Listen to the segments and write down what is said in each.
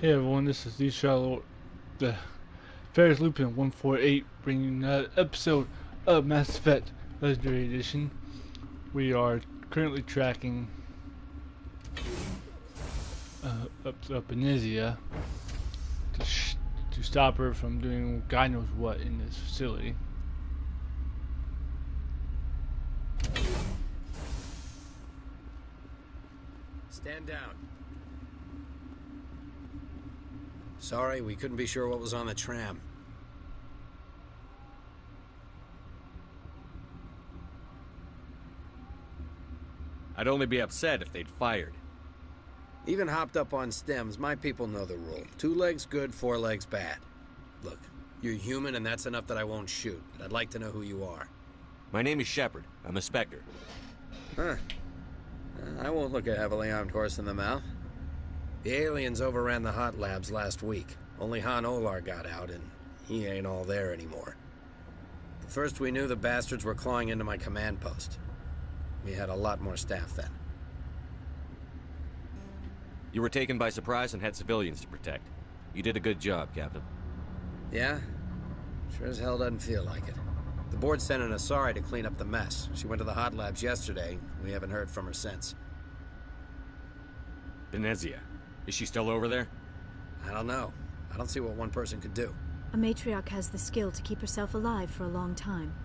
Hey everyone, this is the Charlotte, the Ferris Lupin 148, bringing an episode of Mass Effect Legendary Edition. We are currently tracking up Benezia to stop her from doing God knows what in this facility. Stand down. Sorry, we couldn't be sure what was on the tram. I'd only be upset if they'd fired. Even hopped up on stems, my people know the rule. 2 legs good, 4 legs bad. Look, you're human and that's enough that I won't shoot, but I'd like to know who you are. My name is Shepard. I'm a Spectre. Huh. I won't look a heavily armed horse in the mouth. The aliens overran the hot labs last week. Only Han Olar got out, and he ain't all there anymore. The first we knew, the bastards were clawing into my command post. We had a lot more staff then. You were taken by surprise and had civilians to protect. You did a good job, Captain. Yeah? Sure as hell doesn't feel like it. The board sent an Asari to clean up the mess. She went to the hot labs yesterday. We haven't heard from her since. Benezia. Is she still over there? I don't know. I don't see what one person could do. A matriarch has the skill to keep herself alive for a long time.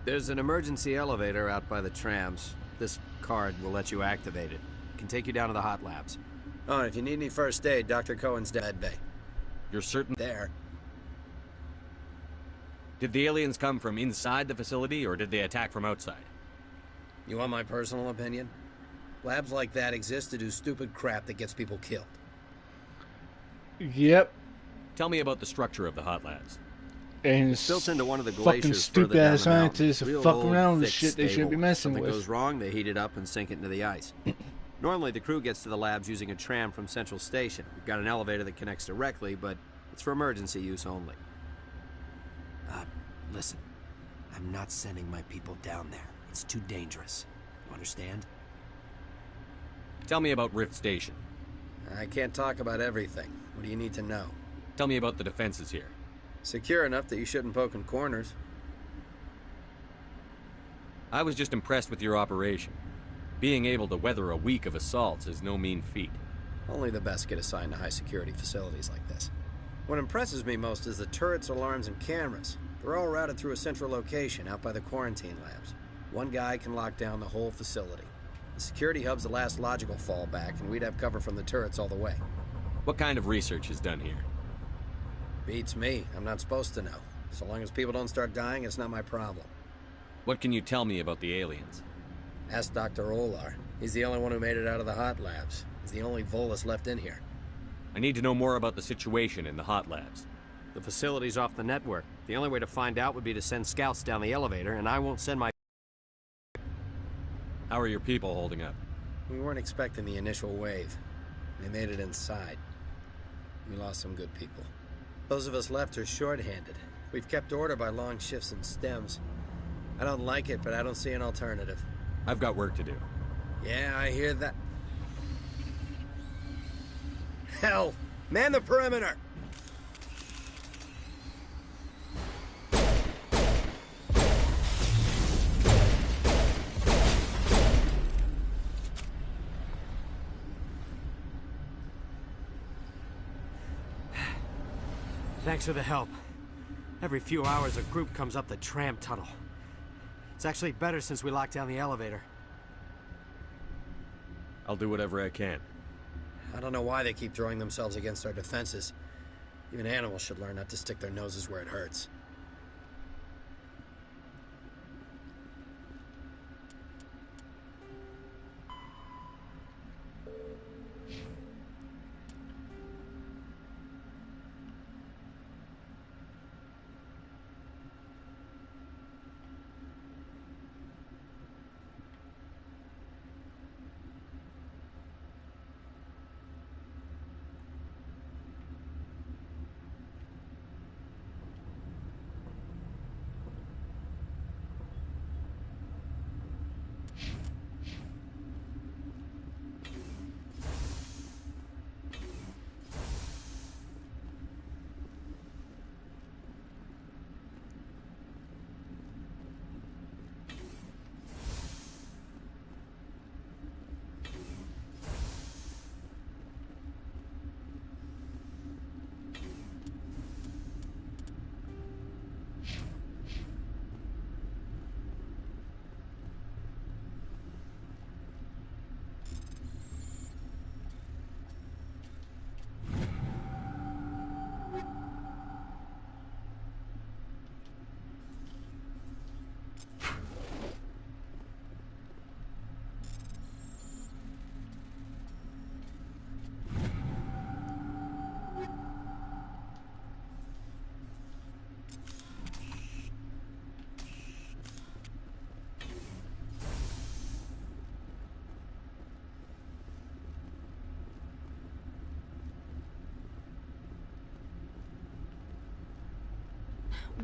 There's an emergency elevator out by the trams. This card will let you activate it. It can take you down to the hot labs. Oh, and if you need any first aid, Dr. Cohen's dead bay. You're certain? There. Did the aliens come from inside the facility, or did they attack from outside? You want my personal opinion? Labs like that exist to do stupid crap that gets people killed. Yep. Tell me about the structure of the hot labs. And It's built into one of the fucking glaciers further stupid down ass the mountain. scientists Real fuck old, around with thick, shit they shouldn't be stable. messing Something with. goes wrong, they heat it up and sink it into the ice. Normally, the crew gets to the labs using a tram from Central Station. We've got an elevator that connects directly, but it's for emergency use only. Listen. I'm not sending my people down there. It's too dangerous. You understand? Tell me about Rift Station. I can't talk about everything. What do you need to know? Tell me about the defenses here. Secure enough that you shouldn't poke in corners. I was just impressed with your operation. Being able to weather a week of assaults is no mean feat. Only the best get assigned to high-security facilities like this. What impresses me most is the turrets, alarms, and cameras. They're all routed through a central location out by the quarantine labs. One guy can lock down the whole facility. The security hub's the last logical fallback, and we'd have cover from the turrets all the way. What kind of research is done here? Beats me. I'm not supposed to know. So long as people don't start dying, it's not my problem. What can you tell me about the aliens? Ask Dr. Olar. He's the only one who made it out of the hot labs. He's the only Volus left in here. I need to know more about the situation in the hot labs. The facility's off the network. The only way to find out would be to send scouts down the elevator, and I won't send my... How are your people holding up? We weren't expecting the initial wave. They made it inside. We lost some good people. Those of us left are short-handed. We've kept order by long shifts and stems. I don't like it, but I don't see an alternative. I've got work to do. Yeah, I hear that. Hell! Man the perimeter! Thanks for the help. Every few hours a group comes up the tram tunnel. It's actually better since we locked down the elevator. I'll do whatever I can. I don't know why they keep throwing themselves against our defenses. Even animals should learn not to stick their noses where it hurts.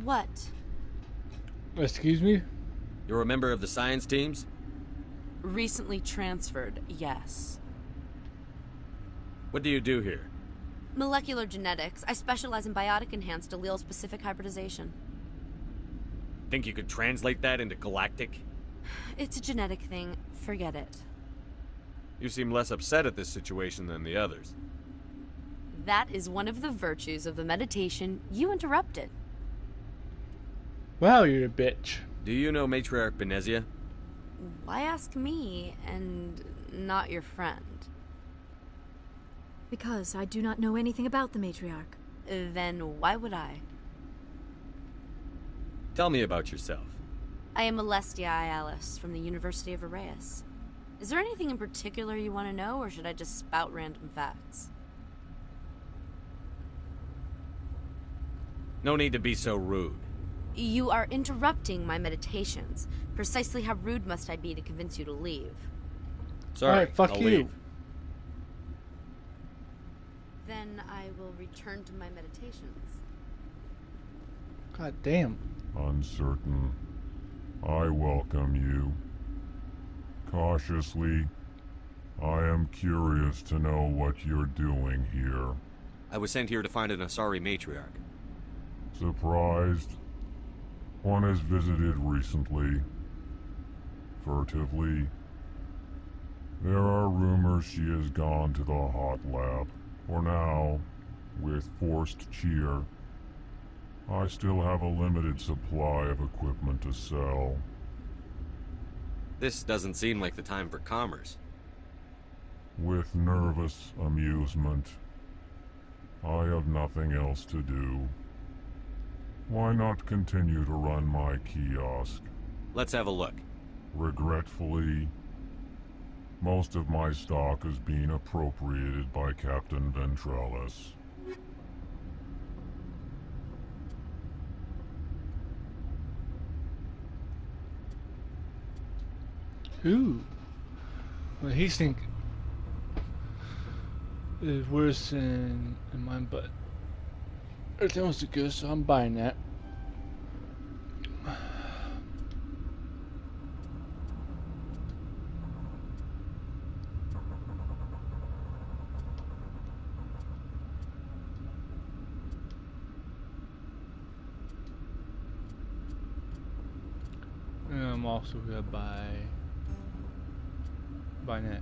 What? Excuse me? You're a member of the science teams? Recently transferred, yes. What do you do here? Molecular genetics. I specialize in biotic-enhanced allele-specific hybridization. Think you could translate that into galactic? It's a genetic thing. Forget it. You seem less upset at this situation than the others. That is one of the virtues of the meditation you interrupted. Wow, you're a bitch. Do you know Matriarch Benezia? Why ask me and not your friend? Because I do not know anything about the matriarch. Then why would I? Tell me about yourself. I am Benezia Alice from the University of Arrayas. Is there anything in particular you want to know, or should I just spout random facts? No need to be so rude. You are interrupting my meditations. Precisely how rude must I be to convince you to leave? Sorry, Alright, fuck I'll you. leave. Then I will return to my meditations. God damn. Uncertain. I welcome you. Cautiously, I am curious to know what you're doing here. I was sent here to find an Asari matriarch. Surprised? One has visited recently. Furtively. There are rumors she has gone to the hot lab. For now, with forced cheer, I still have a limited supply of equipment to sell. This doesn't seem like the time for commerce. With nervous amusement. I have nothing else to do. Why not continue to run my kiosk? Let's have a look. Regretfully, most of my stock is being appropriated by Captain Ventralis. Ooh. Well, he's think is worse than mine, but everything else is good, so I'm buying that. And I'm also gonna buy that.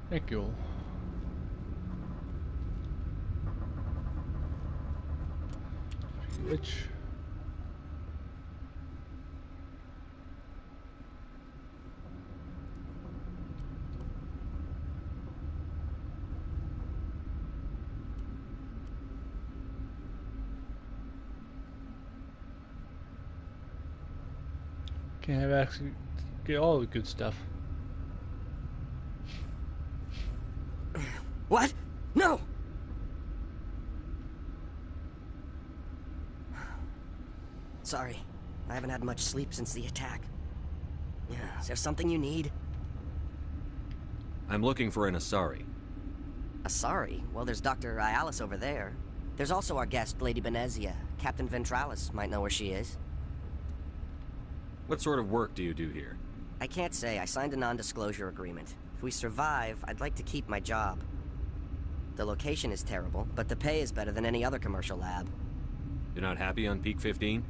Thank you. Which can't have actually get all the good stuff. What? No! Sorry, I haven't had much sleep since the attack. Yeah, is there something you need? I'm looking for an Asari. Asari? Well, there's Dr. Alice over there. There's also our guest, Lady Benezia. Captain Ventralis might know where she is. What sort of work do you do here? I can't say. I signed a non-disclosure agreement. If we survive, I'd like to keep my job. The location is terrible, but the pay is better than any other commercial lab. You're not happy on Peak 15?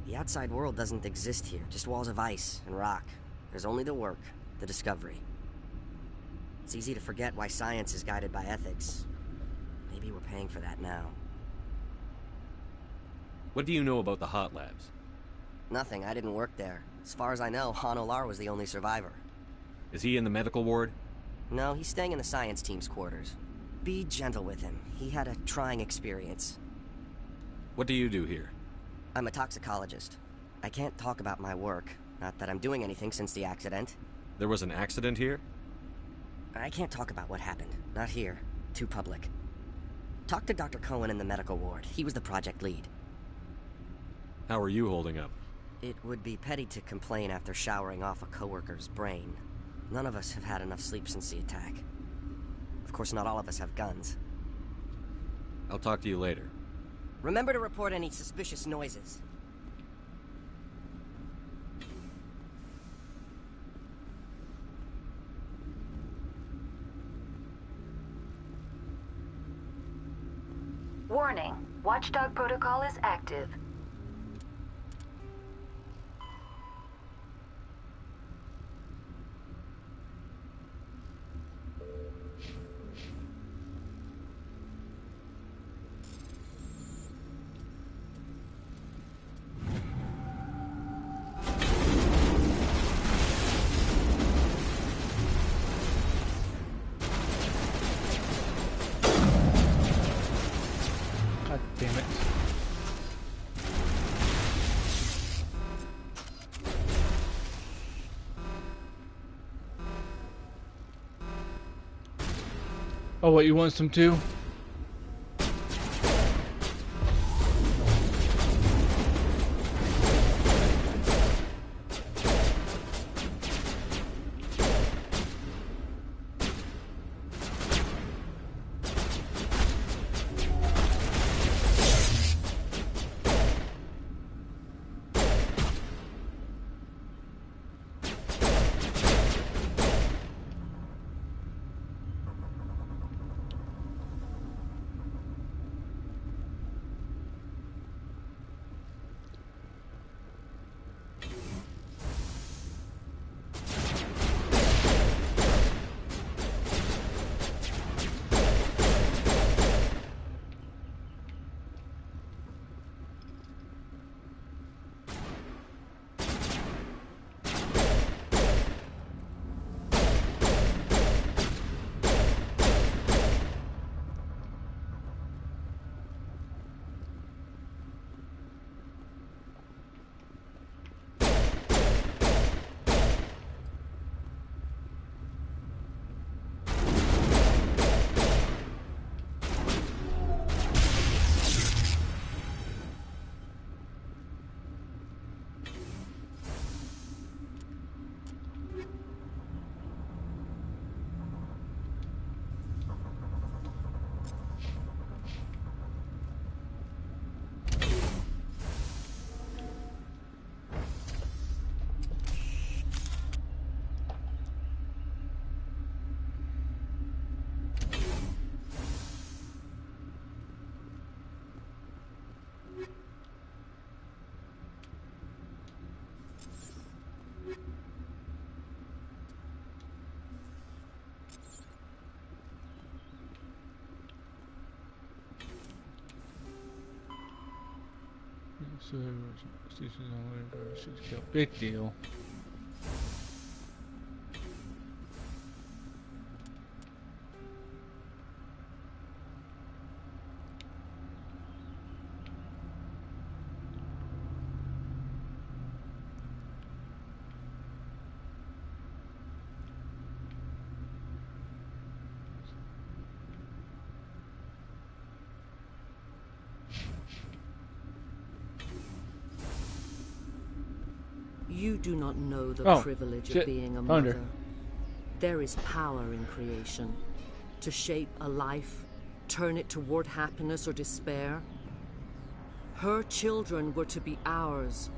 The outside world doesn't exist here, just walls of ice and rock. There's only the work, the discovery. It's easy to forget why science is guided by ethics. Maybe we're paying for that now. What do you know about the hot labs? Nothing, I didn't work there. As far as I know, Han Olar was the only survivor. Is he in the medical ward? No, he's staying in the science team's quarters. Be gentle with him. He had a trying experience. What do you do here? I'm a toxicologist. I can't talk about my work. Not that I'm doing anything since the accident. There was an accident here? I can't talk about what happened. Not here. Too public. Talk to Dr. Cohen in the medical ward. He was the project lead. How are you holding up? It would be petty to complain after showering off a coworker's brain. None of us have had enough sleep since the attack. Of Of course, not all of us have guns. I'll talk to you later. Remember to report any suspicious noises. Warning, Watchdog protocol is active. God damn it. Oh, what, you want some too? So, big deal. You do not know the privilege shit. of being a Found mother. her. There is power in creation. To shape a life, turn it toward happiness or despair. Her children were to be ours,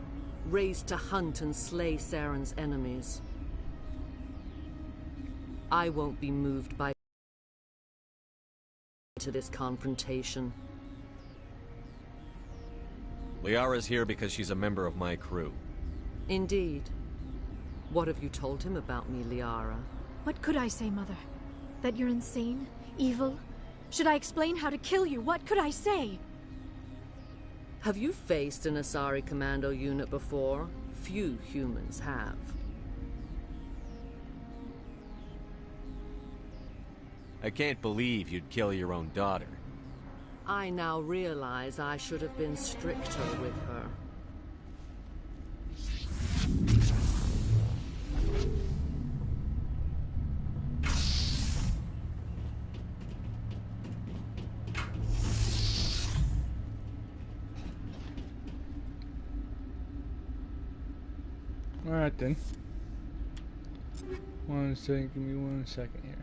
raised to hunt and slay Saren's enemies. I won't be moved by to this confrontation. Liara's here because she's a member of my crew. Indeed. What have you told him about me, Liara? What could I say, Mother? That you're insane? Evil? Should I explain how to kill you? What could I say? Have you faced an Asari commando unit before? Few humans have. I can't believe you'd kill your own daughter. I now realize I should have been stricter with her. Alright then. 1 second, give me 1 second here.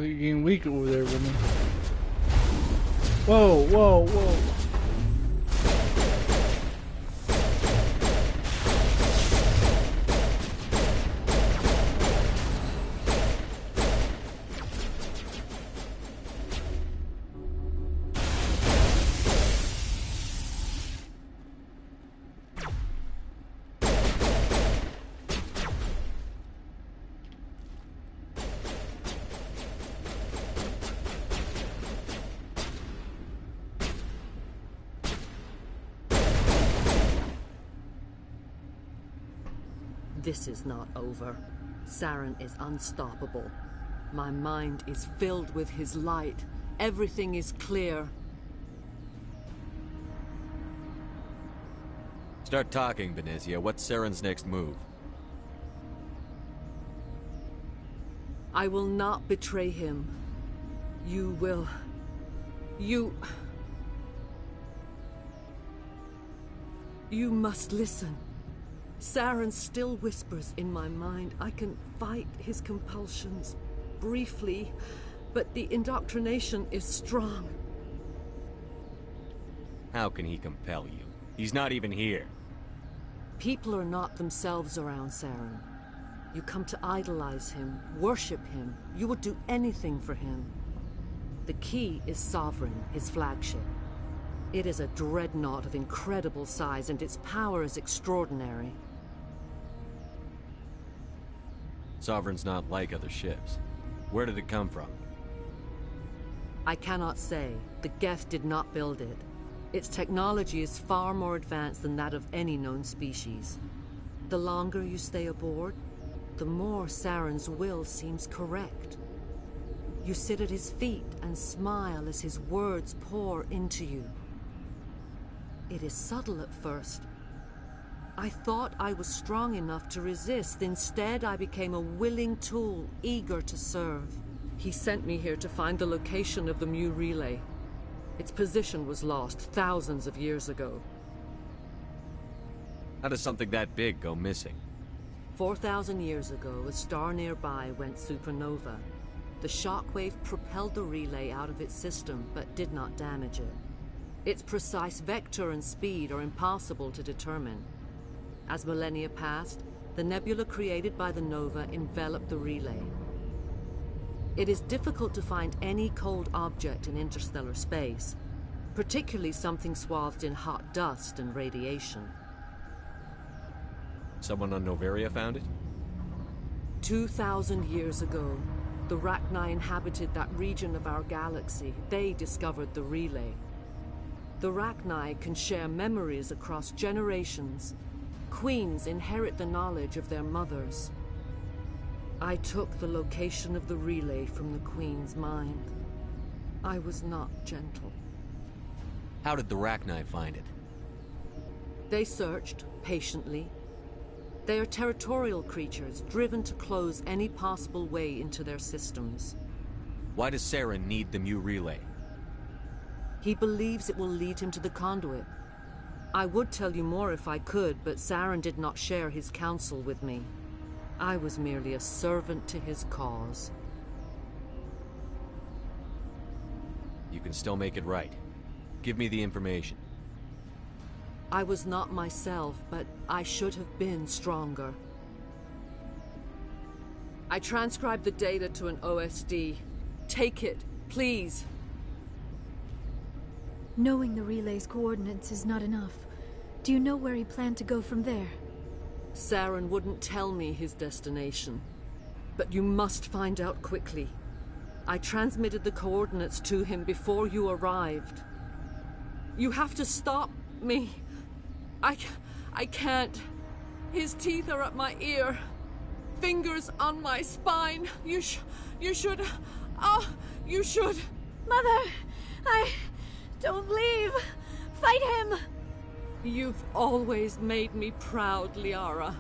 like you're getting weak over there, woman. Whoa, whoa, whoa. This is not over. Saren is unstoppable. My mind is filled with his light. Everything is clear. Start talking, Benezia. What's Saren's next move? I will not betray him. You will... You must listen. Saren still whispers in my mind. I can fight his compulsions, briefly, but the indoctrination is strong. How can he compel you? He's not even here. People are not themselves around Saren. You come to idolize him, worship him. You would do anything for him. The key is Sovereign, his flagship. It is a dreadnought of incredible size, and its power is extraordinary. Sovereign's not like other ships. Where did it come from? I cannot say. The Geth did not build it. Its technology is far more advanced than that of any known species. The longer you stay aboard, the more Saren's will seems correct. You sit at his feet and smile as his words pour into you. It is subtle at first. I thought I was strong enough to resist. Instead, I became a willing tool, eager to serve. He sent me here to find the location of the Mu relay. Its position was lost thousands of years ago. How does something that big go missing? 4,000 years ago, a star nearby went supernova. The shockwave propelled the relay out of its system, but did not damage it. Its precise vector and speed are impossible to determine. As millennia passed, the nebula created by the nova enveloped the relay. It is difficult to find any cold object in interstellar space, particularly something swathed in hot dust and radiation. Someone on Noveria found it? 2,000 years ago, the Rachni inhabited that region of our galaxy. They discovered the relay. The Rachni can share memories across generations. Queens inherit the knowledge of their mothers. I took the location of the relay from the Queen's mind. I was not gentle. How did the Rachni find it? They searched, patiently. They are territorial creatures, driven to close any possible way into their systems. Why does Saren need the Mu relay? He believes it will lead him to the conduit. I would tell you more if I could, but Saren did not share his counsel with me. I was merely a servant to his cause. You can still make it right. Give me the information. I was not myself, but I should have been stronger. I transcribed the data to an OSD. Take it, please. Knowing the relay's coordinates is not enough. Do you know where he planned to go from there? Saren wouldn't tell me his destination. But you must find out quickly. I transmitted the coordinates to him before you arrived. You have to stop me. I can't. His teeth are at my ear. Fingers on my spine. You should... Oh, you should... Mother! Don't leave! Fight him! You've always made me proud, Liara.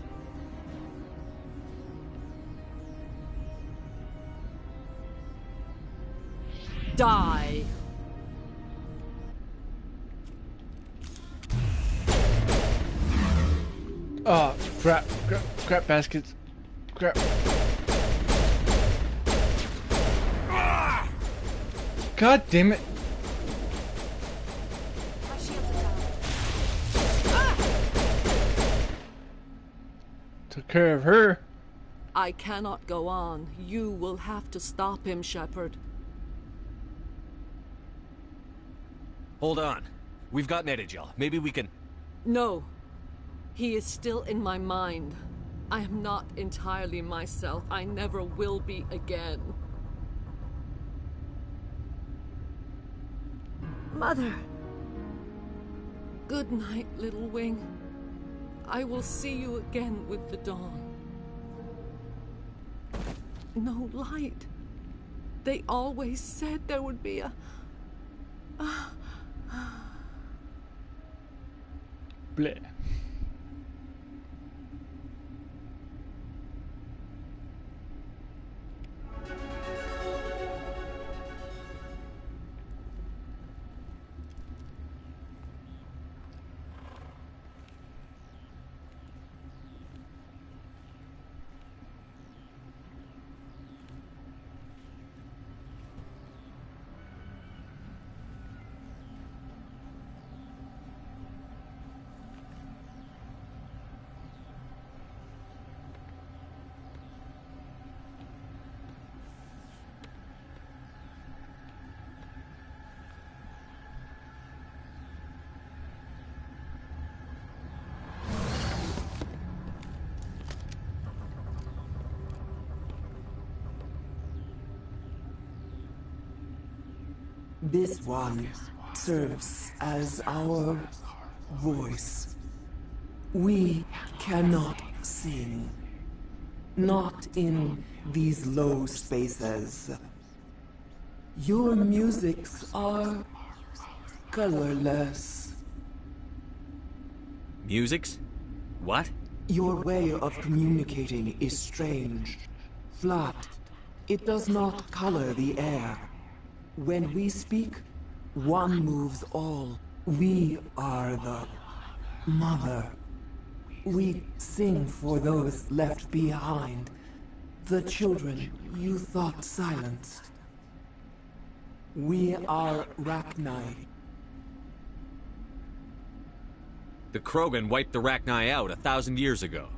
Die! Oh, crap baskets. Crap. God damn it. My shields are down. Took care of her. I cannot go on. You will have to stop him, Shepard. Hold on. We've got Benezia. Maybe we can... No. He is still in my mind. I am not entirely myself. I never will be again. Mother. Good night, little wing. I will see you again with the dawn. No light. They always said there would be a... Bleh. This one serves as our voice. We cannot sing. Not in these low spaces. Your musics are colorless. Musics? What? Your way of communicating is strange. Flat. It does not color the air. When we speak, one moves all. We are the mother. We sing for those left behind. The children you thought silenced. We are rachni. The Krogan wiped the rachni out 1,000 years ago.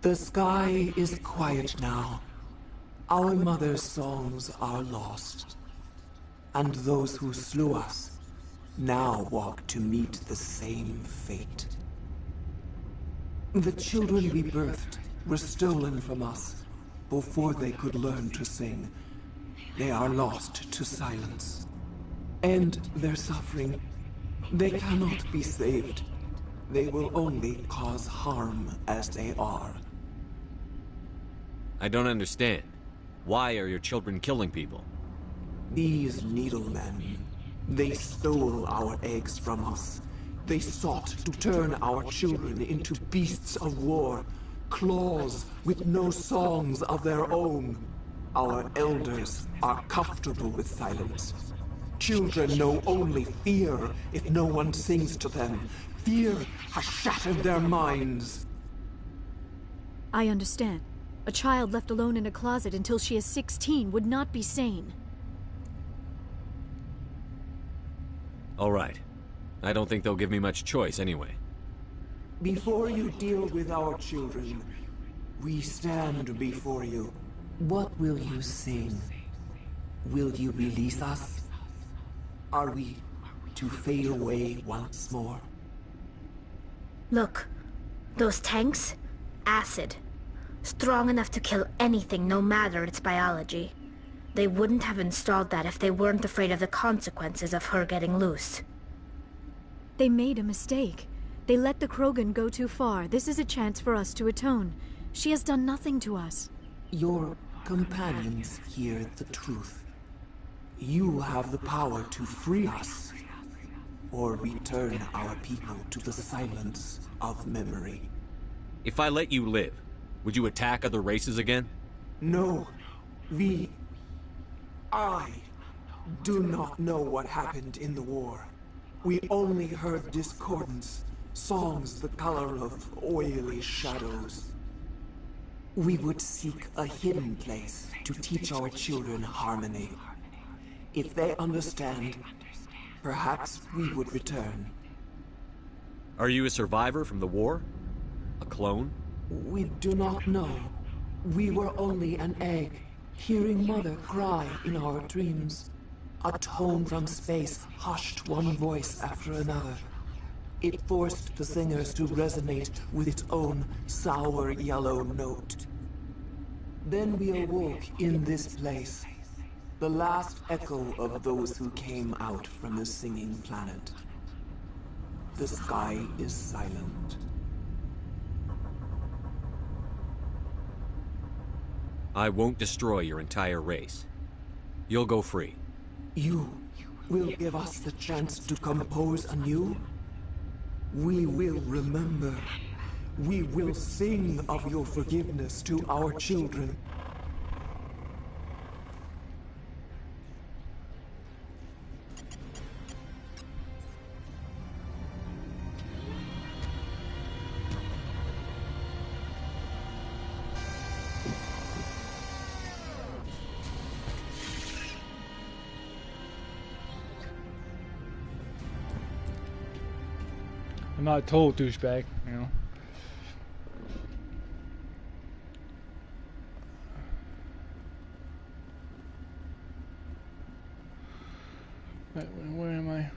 The sky is quiet now. Our mother's songs are lost. And those who slew us now walk to meet the same fate. The children we birthed were stolen from us before they could learn to sing. They are lost to silence. And their suffering, they cannot be saved. They will only cause harm as they are. I don't understand. Why are your children killing people? These needlemen, they stole our eggs from us. They sought to turn our children into beasts of war, claws with no songs of their own. Our elders are comfortable with silence. Children know only fear if no one sings to them. Fear has shattered their minds. I understand. A child left alone in a closet until she is 16 would not be sane. All right. I don't think they'll give me much choice anyway. Before you deal with our children, we stand before you. What will you sing? Will you release us? Are we to fade away once more? Look, those tanks? Acid. Strong enough to kill anything, no matter its biology. They wouldn't have installed that if they weren't afraid of the consequences of her getting loose. They made a mistake. They let the Krogan go too far. This is a chance for us to atone. She has done nothing to us. Your companions hear the truth. You have the power to free us, or return our people to the silence of memory. If I let you live, would you attack other races again? No. I do not know what happened in the war. We only heard discordance, songs the color of oily shadows. We would seek a hidden place to teach our children harmony. If they understand, perhaps we would return. Are you a survivor from the war? A clone? We do not know. We were only an egg, hearing Mother cry in our dreams. A tone from space hushed one voice after another. It forced the singers to resonate with its own sour yellow note. Then we awoke in this place, the last echo of those who came out from the singing planet. The sky is silent. I won't destroy your entire race. You'll go free. You will give us the chance to compose anew? We will remember. We will sing of your forgiveness to our children. I'm not a total douchebag, you know. Right, where am I?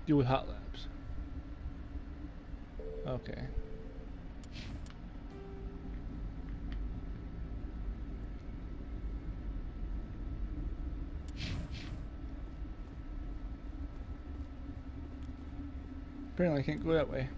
Deal with hot labs. Okay. Apparently I can't go that way.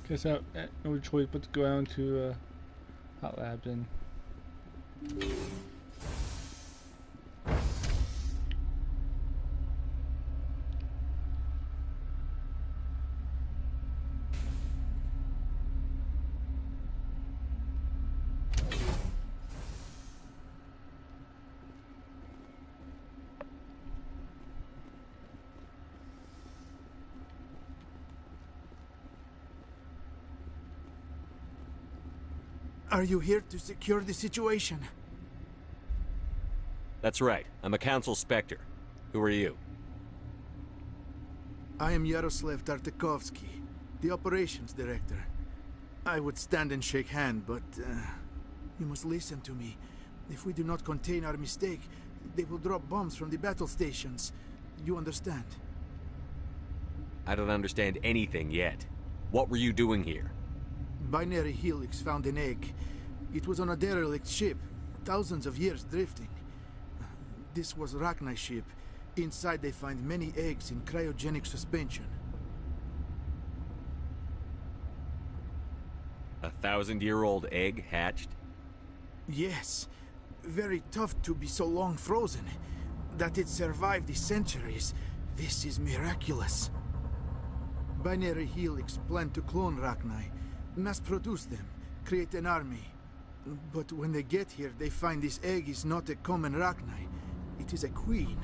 Guess I have no choice but to go down to hot labs and Are you here to secure the situation? That's right. I'm a Council Spectre. Who are you? I am Yaroslav Tartakovsky, the operations director. I would stand and shake hand, but you must listen to me. If we do not contain our mistake, they will drop bombs from the battle stations. You understand? I don't understand anything yet. What were you doing here? Binary Helix found an egg. It was on a derelict ship, thousands of years drifting. This was Rachni's ship. Inside they find many eggs in cryogenic suspension. 1,000-year-old egg hatched? Yes. Very tough to be so long frozen. That it survived the centuries, this is miraculous. Binary Helix planned to clone Rachni, mass-produce them, create an army. But when they get here, they find this egg is not a common Rachni. It is a queen.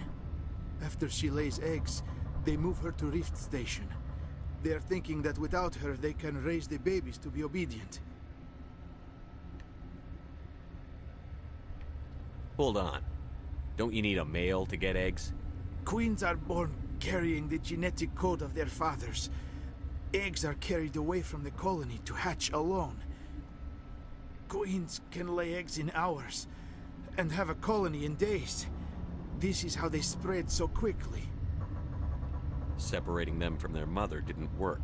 After she lays eggs, they move her to Rift Station. They are thinking that without her, they can raise the babies to be obedient. Hold on. Don't you need a male to get eggs? Queens are born carrying the genetic code of their fathers. Eggs are carried away from the colony to hatch alone. Queens can lay eggs in hours and have a colony in days. This is how they spread so quickly. Separating them from their mother didn't work.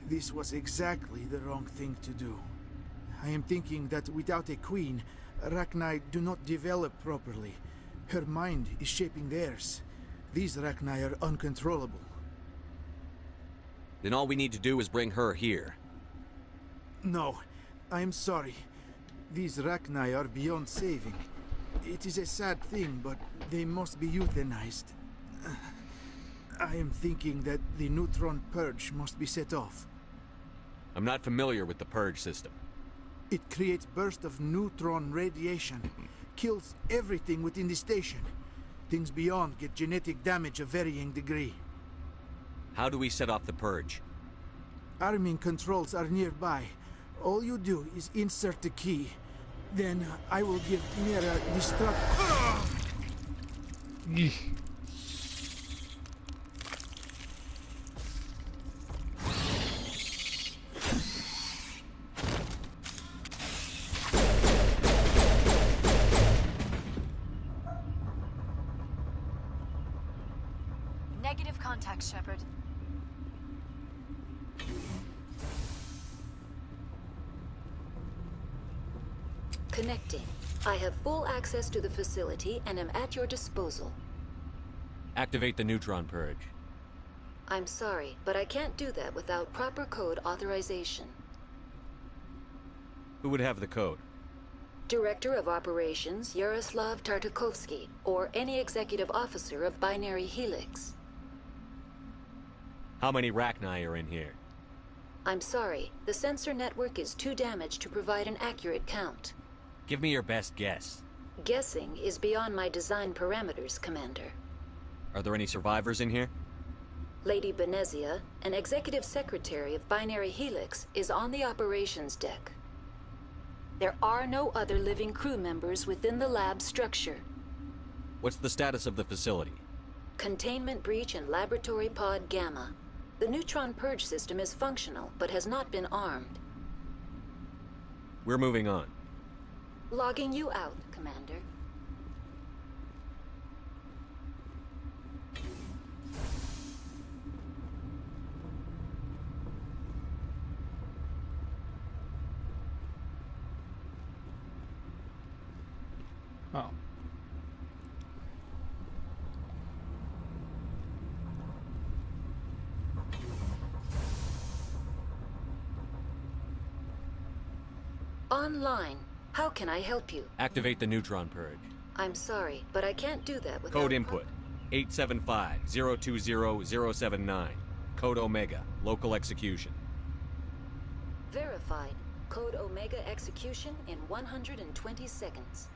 This was exactly the wrong thing to do. I am thinking that without a queen, rachni do not develop properly. Her mind is shaping theirs. These rachni are uncontrollable. Then all we need to do is bring her here. No, I am sorry. These rachni are beyond saving. It is a sad thing, but they must be euthanized. I am thinking that the neutron purge must be set off. I'm not familiar with the purge system. It creates bursts of neutron radiation, kills everything within the station. Things beyond get genetic damage of varying degree. How do we set off the purge? Arming controls are nearby. All you do is insert the key. Then I will give Mira destruct. Negative contact, Shepard. Connecting. I have full access to the facility and am at your disposal. Activate the neutron purge. I'm sorry, but I can't do that without proper code authorization. Who would have the code? Director of Operations Yaroslav Tartakovsky, or any executive officer of Binary Helix. How many rachni are in here? I'm sorry, the sensor network is too damaged to provide an accurate count. Give me your best guess. Guessing is beyond my design parameters, Commander. Are there any survivors in here? Lady Benezia, an executive secretary of Binary Helix, is on the operations deck. There are no other living crew members within the lab structure. What's the status of the facility? Containment breach in Laboratory Pod Gamma. The neutron purge system is functional, but has not been armed. We're moving on. Logging you out, Commander. Oh. Online. How can I help you? Activate the neutron purge. I'm sorry, but I can't do that without... Code input. 875-020-079. Code Omega. Local execution. Verified. Code Omega execution in 120 seconds.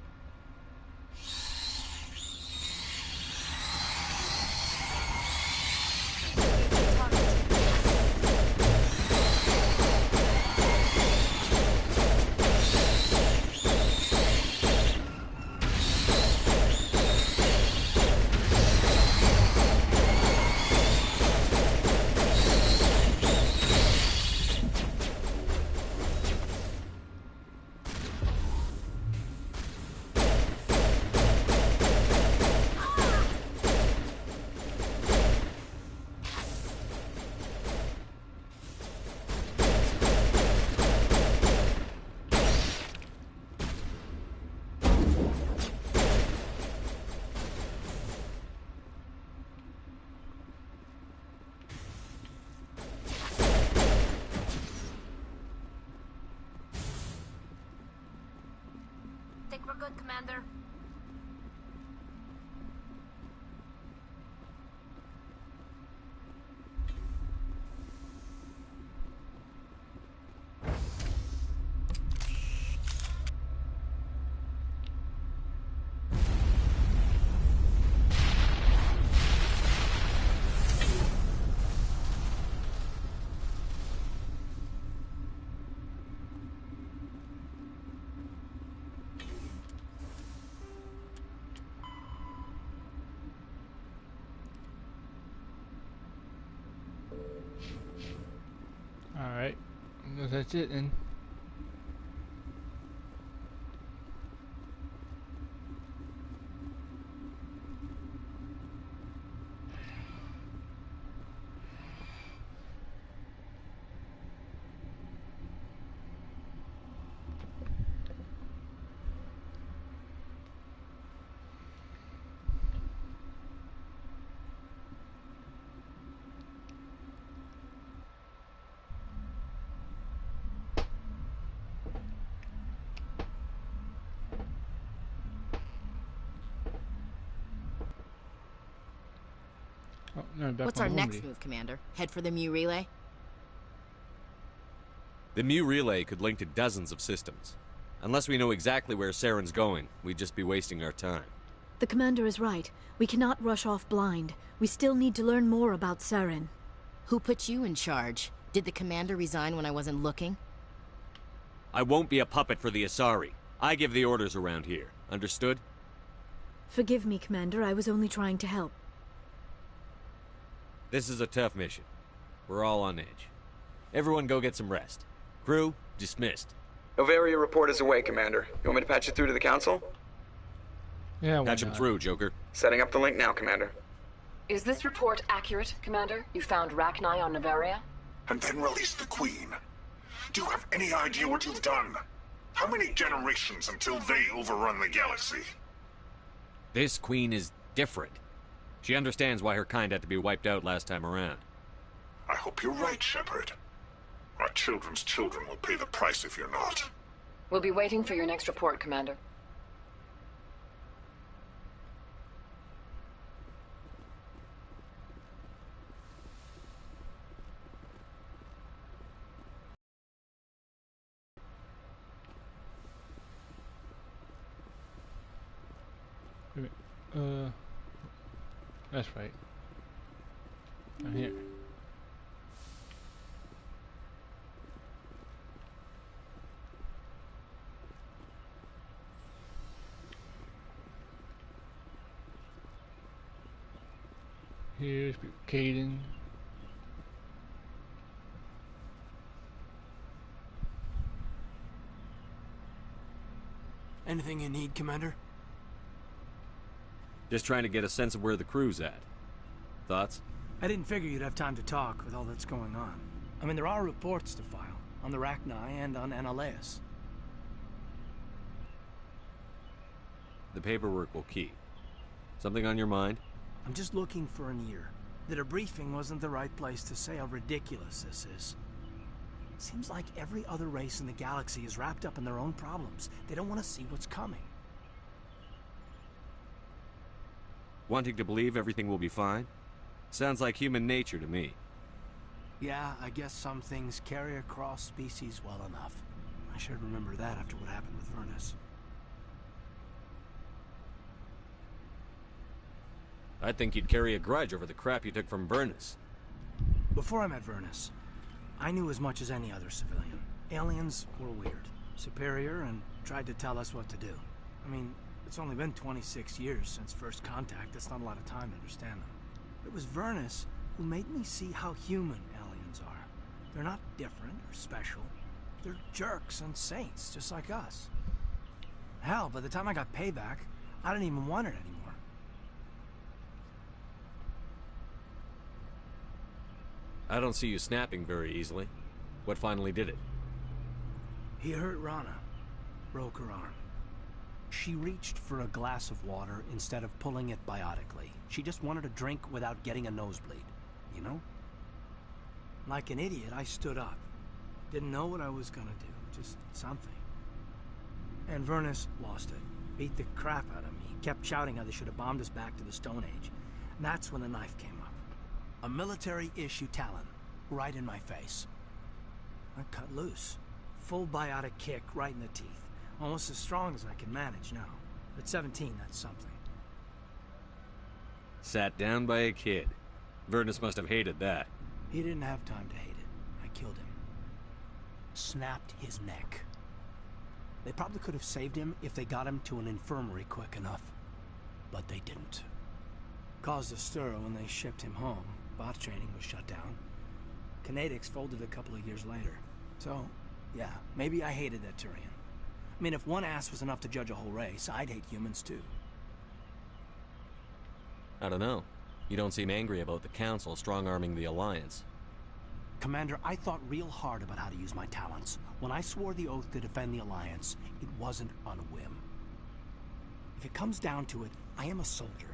Think we're good, Commander? that's it then. Oh, no, back What's on our home next already. move, Commander? Head for the Mu Relay? The Mu Relay could link to dozens of systems. Unless we know exactly where Saren's going, we'd just be wasting our time. The commander is right. We cannot rush off blind. We still need to learn more about Saren. Who put you in charge? Did the commander resign when I wasn't looking? I won't be a puppet for the Asari. I give the orders around here. Understood? Forgive me, Commander. I was only trying to help. This is a tough mission. We're all on edge. Everyone go get some rest. Crew, dismissed. Novaria report is away, Commander. You want me to patch it through to the Council? Yeah, patch him through, Joker. Setting up the link now, Commander. Is this report accurate, Commander? You found rachni on Novaria? And then released the Queen. Do you have any idea what you've done? How many generations until they overrun the galaxy? This Queen is different. She understands why her kind had to be wiped out last time around. I hope you're right, Shepard. Our children's children will pay the price if you're not. We'll be waiting for your next report, Commander. That's right. I'm here. Here's Caden. Anything you need, Commander? Just trying to get a sense of where the crew's at. Thoughts? I didn't figure you'd have time to talk with all that's going on. I mean, there are reports to file, on the rachni and on Annaleus. The paperwork will keep. Something on your mind? I'm just looking for an ear. The debriefing wasn't the right place to say how ridiculous this is. Seems like every other race in the galaxy is wrapped up in their own problems. They don't want to see what's coming. Wanting to believe everything will be fine? Sounds like human nature to me. Yeah, I guess some things carry across species well enough. I should remember that after what happened with Vernus. I'd think you'd carry a grudge over the crap you took from Vernus. Before I met Vernus, I knew as much as any other civilian. Aliens were weird, superior, and tried to tell us what to do. I mean, it's only been 26 years since first contact. That's not a lot of time to understand them. It was Vernus who made me see how human aliens are. They're not different or special. They're jerks and saints, just like us. Hell, by the time I got payback, I didn't even want it anymore. I don't see you snapping very easily. What finally did it? He hurt Rana. Broke her arm. She reached for a glass of water instead of pulling it biotically. She just wanted a drink without getting a nosebleed, you know? Like an idiot, I stood up. Didn't know what I was gonna do, just something. And Vernus lost it. Beat the crap out of me. Kept shouting how they should have bombed us back to the Stone Age. And that's when the knife came up. A military-issue talon, right in my face. I cut loose. Full biotic kick right in the teeth. Almost as strong as I can manage now. At 17, that's something. Sat down by a kid. Vernus must have hated that. He didn't have time to hate it. I killed him. Snapped his neck. They probably could have saved him if they got him to an infirmary quick enough. But they didn't. Caused a stir when they shipped him home. Bot training was shut down. Kinetics folded a couple of years later. So, Yeah, maybe I hated that Turian. I mean, if one ass was enough to judge a whole race, I'd hate humans too. I don't know. You don't seem angry about the Council strong-arming the Alliance. Commander, I thought real hard about how to use my talents. When I swore the oath to defend the Alliance, it wasn't on a whim. If it comes down to it, I am a soldier.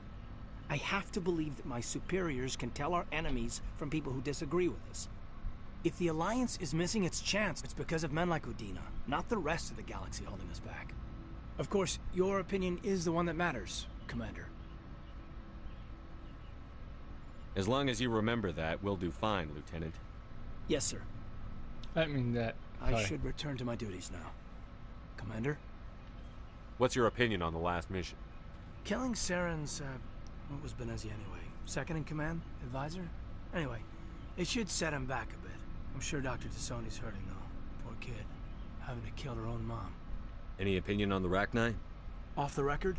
I have to believe that my superiors can tell our enemies from people who disagree with us. If the Alliance is missing its chance, it's because of men like Udina, not the rest of the galaxy holding us back. Of course, your opinion is the one that matters, Commander. As long as you remember that, we'll do fine, Lieutenant. Yes, sir. I mean that. I should return to my duties now. Commander? What's your opinion on the last mission? Killing Saren's, what was Benezia anyway? Second in command? Advisor? Anyway, it should set him back a bit. I'm sure Dr. Tassoni's hurting, though. Poor kid. Having to kill her own mom. Any opinion on the rachni? Off the record?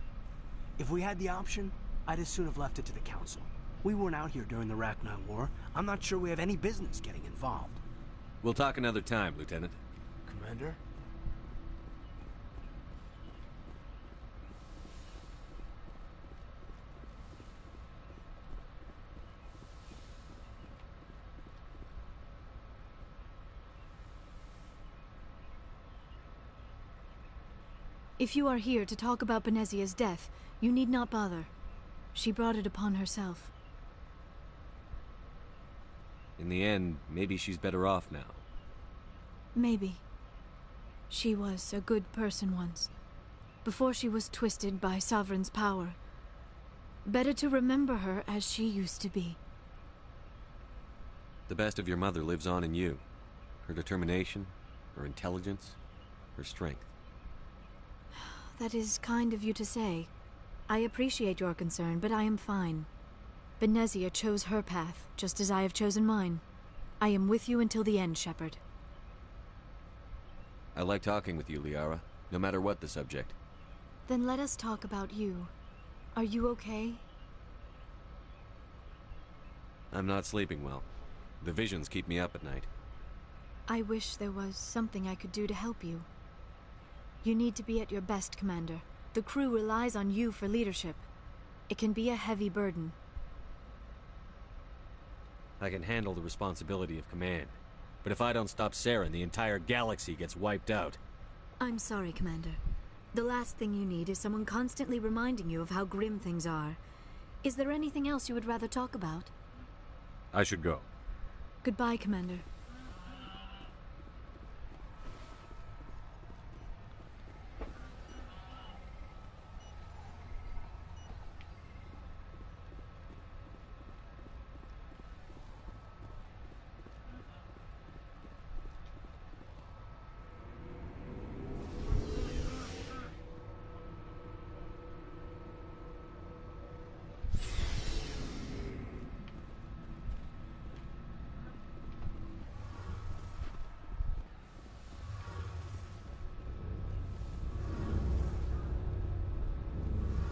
If we had the option, I'd as soon have left it to the Council. We weren't out here during the Rachni War. I'm not sure we have any business getting involved. We'll talk another time, Lieutenant. Commander? If you are here to talk about Benezia's death, you need not bother. She brought it upon herself. In the end, maybe she's better off now. Maybe. She was a good person once, before she was twisted by Sovereign's power. Better to remember her as she used to be. The best of your mother lives on in you. Her determination, her intelligence, her strength. That is kind of you to say. I appreciate your concern, but I am fine. Benezia chose her path, just as I have chosen mine. I am with you until the end, Shepard. I like talking with you, Liara, no matter what the subject. Then let us talk about you. Are you okay? I'm not sleeping well. The visions keep me up at night. I wish there was something I could do to help you. You need to be at your best, Commander. The crew relies on you for leadership. It can be a heavy burden. I can handle the responsibility of command. But if I don't stop Saren, the entire galaxy gets wiped out. I'm sorry, Commander. The last thing you need is someone constantly reminding you of how grim things are. Is there anything else you would rather talk about? I should go. Goodbye, Commander.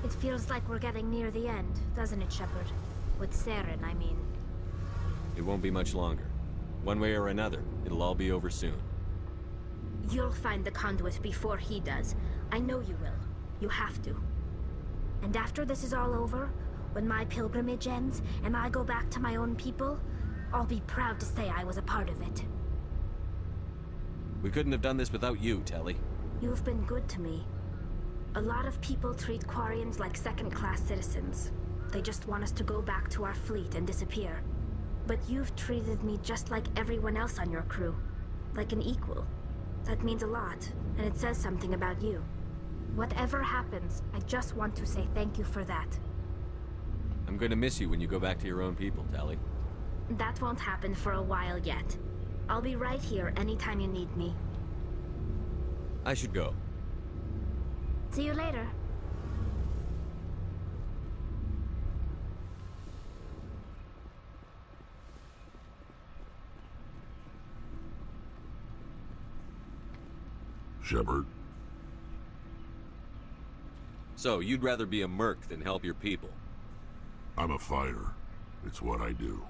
It feels like we're getting near the end, doesn't it, Shepard? With Saren, I mean. It won't be much longer. One way or another, it'll all be over soon. You'll find the conduit before he does. I know you will. You have to. And after this is all over, when my pilgrimage ends and I go back to my own people, I'll be proud to say I was a part of it. We couldn't have done this without you, Telly. You've been good to me. A lot of people treat Quarians like second-class citizens. They just want us to go back to our fleet and disappear. But you've treated me just like everyone else on your crew. Like an equal. That means a lot, and it says something about you. Whatever happens, I just want to say thank you for that. I'm going to miss you when you go back to your own people, Telly. That won't happen for a while yet. I'll be right here anytime you need me. I should go. See you later. Shepard. So, you'd rather be a merc than help your people? I'm a fighter. It's what I do.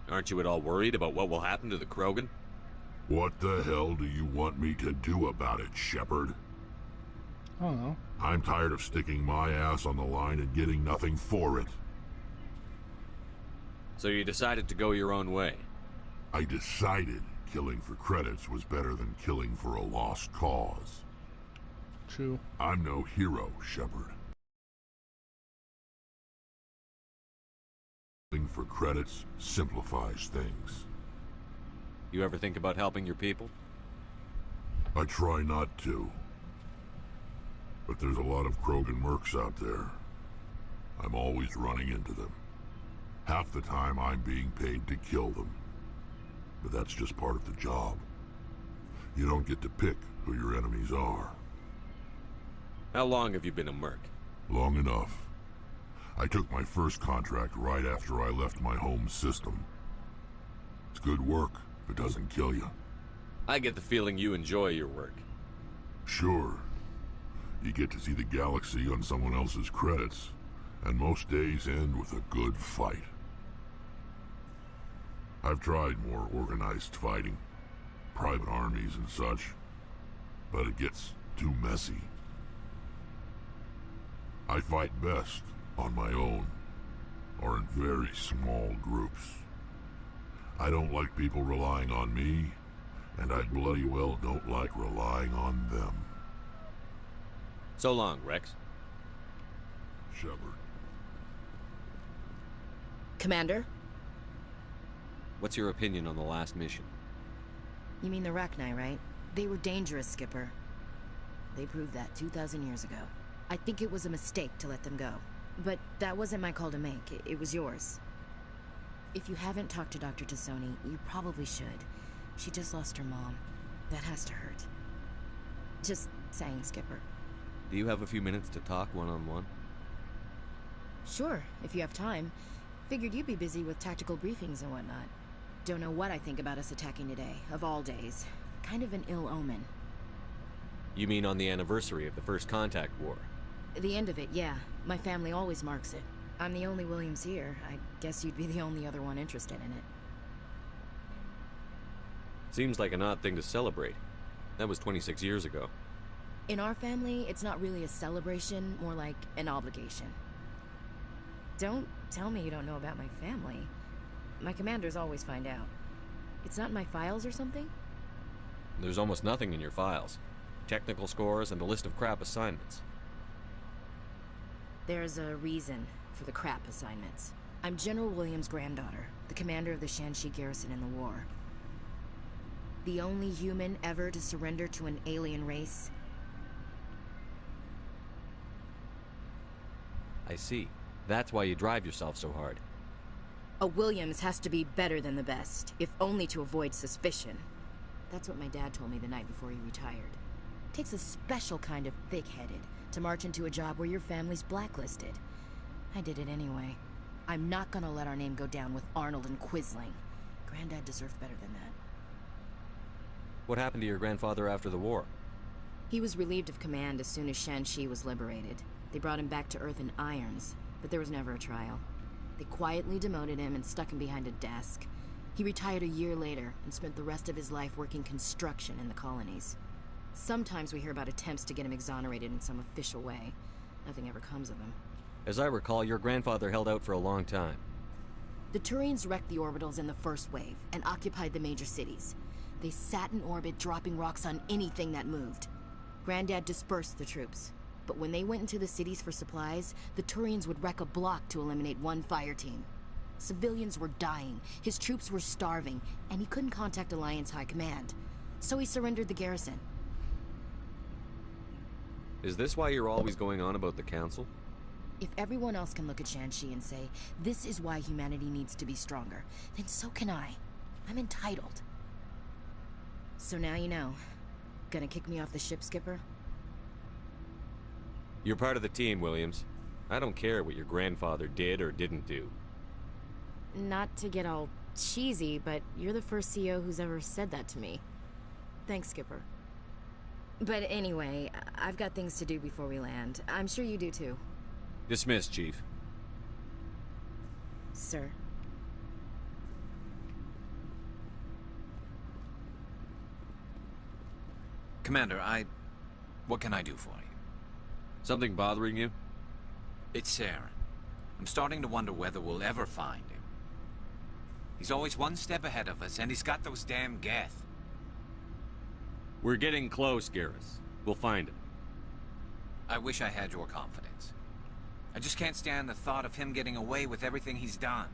Aren't you at all worried about what will happen to the Krogan? What the hell do you want me to do about it, Shepard? I don't know. I'm tired of sticking my ass on the line and getting nothing for it. So you decided to go your own way? I decided killing for credits was better than killing for a lost cause. True. I'm no hero, Shepard. Killing for credits simplifies things. You ever think about helping your people? I try not to. But there's a lot of Krogan mercs out there. I'm always running into them. Half the time I'm being paid to kill them. But that's just part of the job. You don't get to pick who your enemies are. How long have you been a merc? Long enough. I took my first contract right after I left my home system. It's good work if it doesn't kill you. I get the feeling you enjoy your work. Sure. You get to see the galaxy on someone else's credits, and most days end with a good fight. I've tried more organized fighting, private armies and such, but it gets too messy. I fight best on my own, or in very small groups. I don't like people relying on me, and I bloody well don't like relying on them. So long, Rex. Shepard. Commander? What's your opinion on the last mission? You mean the rachni, right? They were dangerous, Skipper. They proved that 2,000 years ago. I think it was a mistake to let them go. But that wasn't my call to make. It was yours. If you haven't talked to Dr. Tassoni, you probably should. She just lost her mom. That has to hurt. Just saying, Skipper. Do you have a few minutes to talk one-on-one? Sure, if you have time. Figured you'd be busy with tactical briefings and whatnot. Don't know what I think about us attacking today, of all days. Kind of an ill omen. You mean on the anniversary of the First Contact War? The end of it, yeah. My family always marks it. I'm the only Williams here. I guess you'd be the only other one interested in it. Seems like an odd thing to celebrate. That was 26 years ago. In our family, it's not really a celebration, more like an obligation. Don't tell me you don't know about my family. My commanders always find out. It's not in my files or something? There's almost nothing in your files. Technical scores and a list of crap assignments. There's a reason for the crap assignments. I'm General Williams' granddaughter, the commander of the Shanxi garrison in the war. The only human ever to surrender to an alien race. I see. That's why you drive yourself so hard. A Williams has to be better than the best, if only to avoid suspicion. That's what my dad told me the night before he retired. Takes a special kind of thick-headed to march into a job where your family's blacklisted. I did it anyway. I'm not gonna let our name go down with Arnold and Quisling. Granddad deserved better than that. What happened to your grandfather after the war? He was relieved of command as soon as Shanxi was liberated. They brought him back to Earth in irons, but there was never a trial. They quietly demoted him and stuck him behind a desk. He retired a year later and spent the rest of his life working construction in the colonies. Sometimes we hear about attempts to get him exonerated in some official way. Nothing ever comes of him. As I recall, your grandfather held out for a long time. The Turians wrecked the orbitals in the first wave and occupied the major cities. They sat in orbit, dropping rocks on anything that moved. Granddad dispersed the troops. But when they went into the cities for supplies, the Turians would wreck a block to eliminate one fire team. Civilians were dying, his troops were starving, and he couldn't contact Alliance High Command. So he surrendered the garrison. Is this why you're always going on about the Council? If everyone else can look at Shanxi and say, this is why humanity needs to be stronger, then so can I. I'm entitled. So now you know. Gonna kick me off the ship, Skipper? You're part of the team, Williams. I don't care what your grandfather did or didn't do. Not to get all cheesy, but you're the first CO who's ever said that to me. Thanks, Skipper. But anyway, I've got things to do before we land. I'm sure you do too. Dismissed, Chief. Sir. Commander, what can I do for you? Something bothering you? It's Saren. I'm starting to wonder whether we'll ever find him. He's always one step ahead of us, and he's got those damn Geth. We're getting close, Garrus. We'll find him. I wish I had your confidence. I just can't stand the thought of him getting away with everything he's done.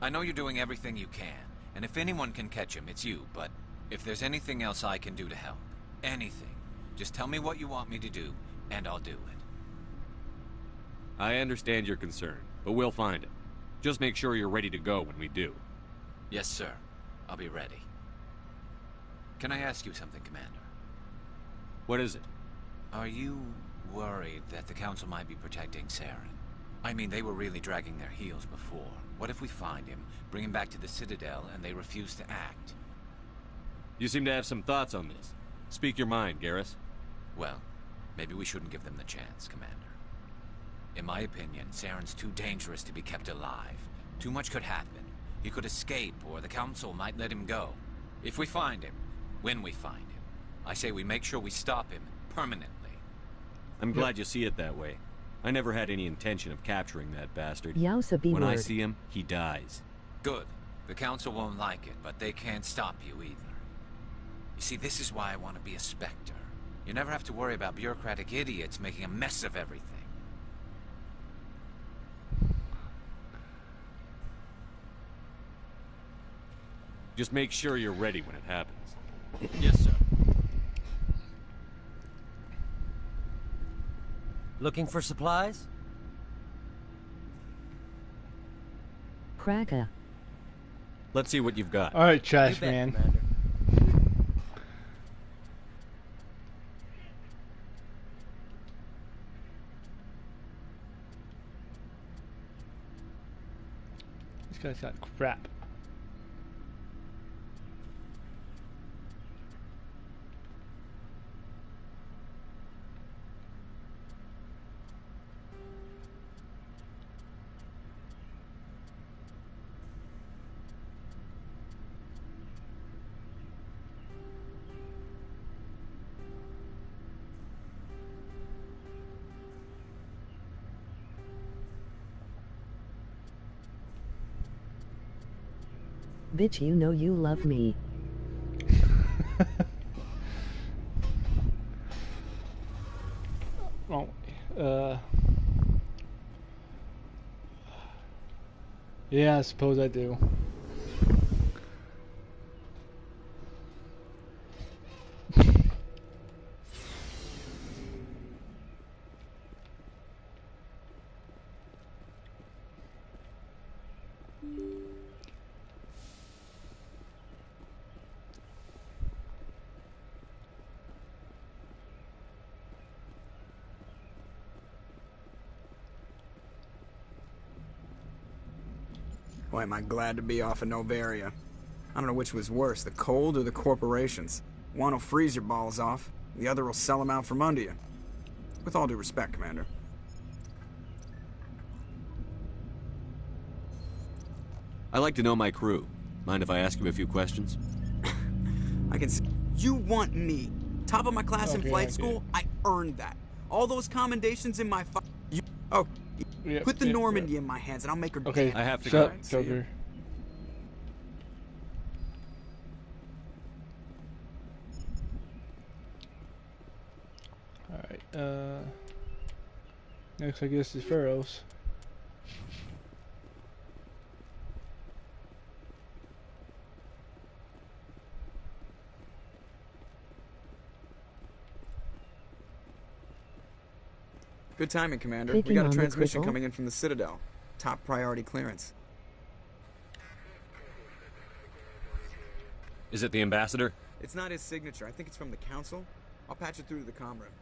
I know you're doing everything you can, and if anyone can catch him, it's you, but if there's anything else I can do to help, anything, just tell me what you want me to do, and I'll do it. I understand your concern, but we'll find him. Just make sure you're ready to go when we do. Yes, sir. I'll be ready. Can I ask you something, Commander? What is it? Are you worried that the Council might be protecting Saren? I mean, they were really dragging their heels before. What if we find him, bring him back to the Citadel, and they refuse to act? You seem to have some thoughts on this. Speak your mind, Garrus. Well, maybe we shouldn't give them the chance, Commander. In my opinion, Saren's too dangerous to be kept alive. Too much could happen. He could escape, or the Council might let him go. If we find him, when we find him, I say we make sure we stop him permanently. I'm glad you see it that way. I never had any intention of capturing that bastard. Yowza be When I word. see him, he dies. Good. The Council won't like it, but they can't stop you either. You see, this is why I want to be a Spectre. You never have to worry about bureaucratic idiots making a mess of everything. Just make sure you're ready when it happens. Yes, sir. Looking for supplies? Cracker. Let's see what you've got. Alright, trash man. Commander. This guy's got crap. Bitch, you know you love me. Oh, yeah, I suppose I do. Boy, am I glad to be off of Novaria. I don't know which was worse, the cold or the corporations. One will freeze your balls off, the other will sell them out from under you. With all due respect, Commander. I like to know my crew. Mind if I ask you a few questions? I can see. You want me? Top of my class in flight school? I earned that. All those commendations in my put the Normandy in my hands and I'll make her okay, I have to shut go. up, Joker. Alright, next I guess is Pharaohs. Good timing, Commander. Taking We got a on the transmission cripple. coming in from the Citadel. Top priority clearance. Is it the ambassador? It's not his signature. I think it's from the Council. I'll patch it through to the comm room.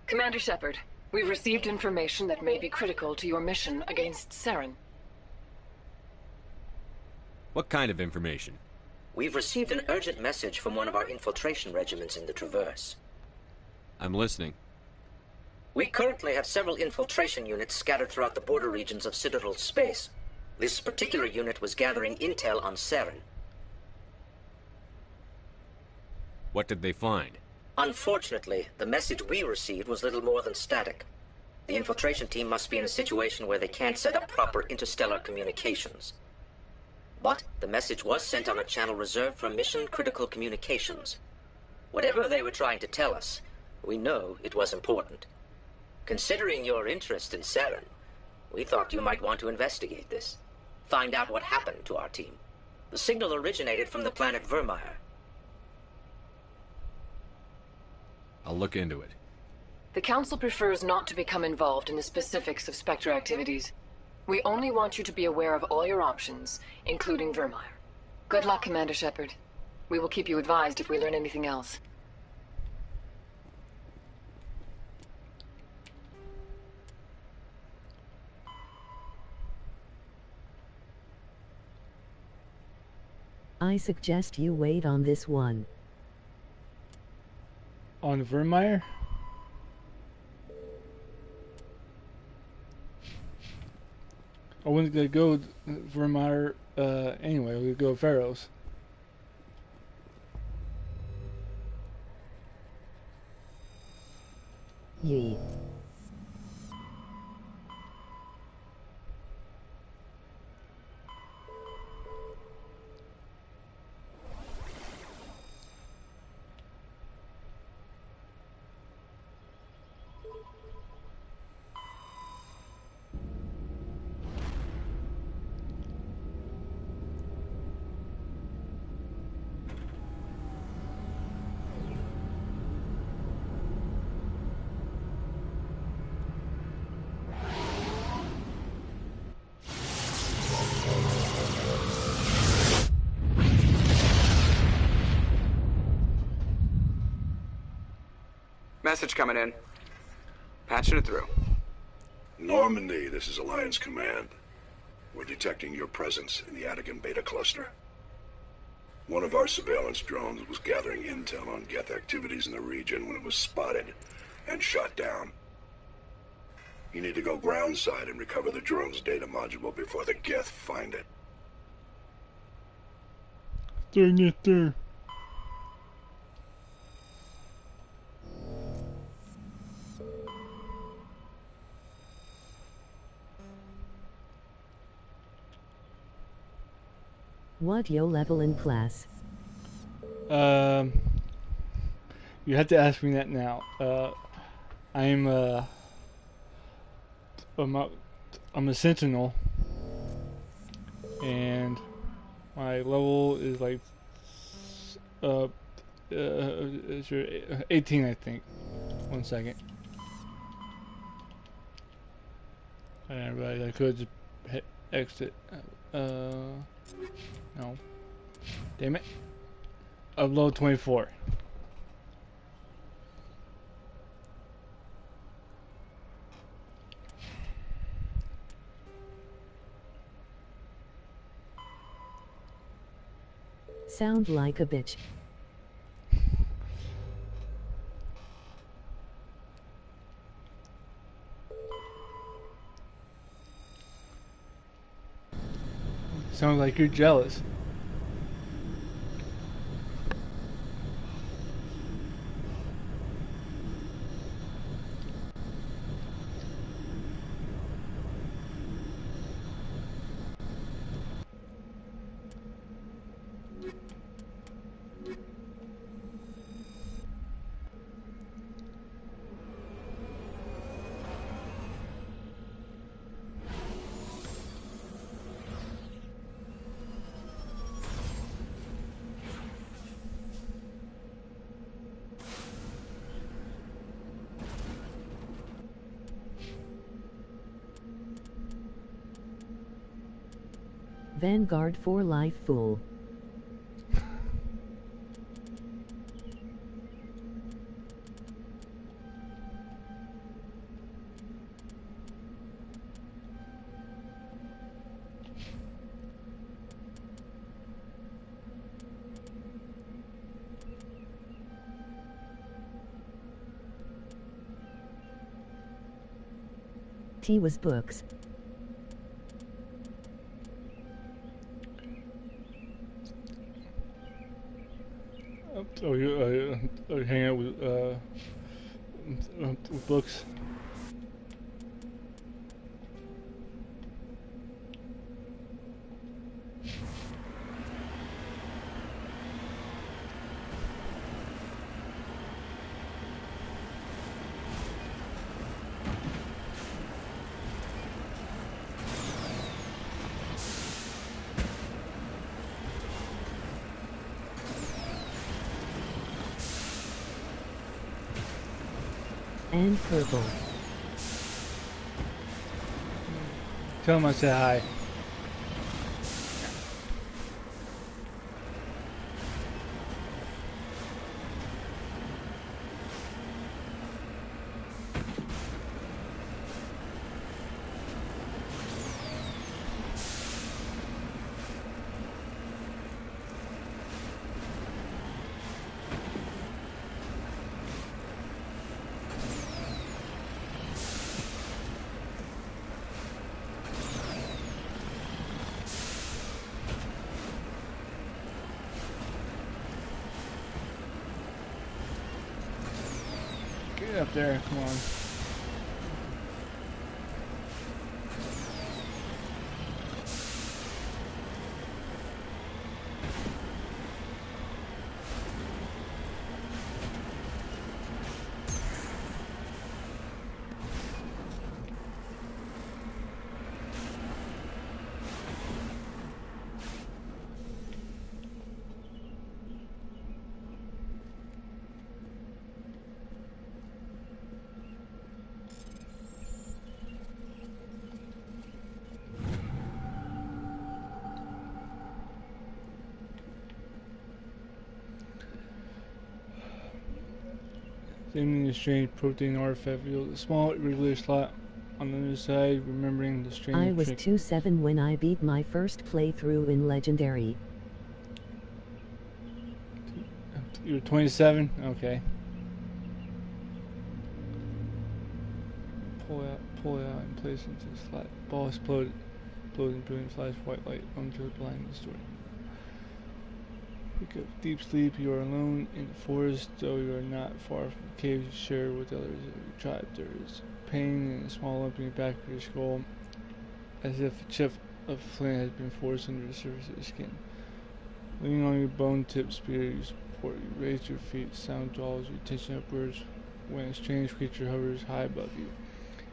Commander Shepard, we've received information that may be critical to your mission against Saren. What kind of information? We've received an urgent message from one of our infiltration regiments in the Traverse. I'm listening. We currently have several infiltration units scattered throughout the border regions of Citadel space. This particular unit was gathering intel on Saren. What did they find? Unfortunately, the message we received was little more than static. The infiltration team must be in a situation where they can't set up proper interstellar communications. But the message was sent on a channel reserved for mission-critical communications. Whatever they were trying to tell us, we know it was important. Considering your interest in Saren, we thought you might want to investigate this. Find out what happened to our team. The signal originated from the planet Vermeer. I'll look into it. The Council prefers not to become involved in the specifics of Spectre activities. We only want you to be aware of all your options, including Vermeer. Good luck, Commander Shepard. We will keep you advised if we learn anything else. I suggest you wait on this one. On Vermeer? I wasn't gonna go Vermeer anyway. We'd go Pharaohs. Yee. Message coming in. Patching it through. Normandy, this is Alliance Command. We're detecting your presence in the Attican Beta Cluster. One of our surveillance drones was gathering intel on Geth activities in the region when it was spotted and shot down. You need to go groundside and recover the drone's data module before the Geth find it. Dang it there. What yo level in class? You have to ask me that now. I'm a sentinel, and my level is like it's your 18, I think. 1 second. I realized I could just hit exit. No. Damn it. Upload 24. Sound like a bitch. Sounds like you're jealous. Vanguard for life, fool. T was books. Oh, you hang out with books. And purple. Tell him I said hi. Get up there, come on. Examining the strange protein artifact revealed a small irregular slot on the other side, remembering the strange I was trick. 2-7 when I beat my first playthrough in Legendary. You were 27? Okay. Pull it out and place it into the slot. Ball exploded. Exploding brilliant flash of white light onto the blind story. Wake up deep sleep, you are alone in the forest, though you are not far from the cave you share with others of your tribe. There is pain and a small lump in the back of your skull, as if a chip of flint has been forced under the surface of your skin. Leaning on your bone-tipped spear, you support. You raise your feet, sound draws your attention upwards when a strange creature hovers high above you.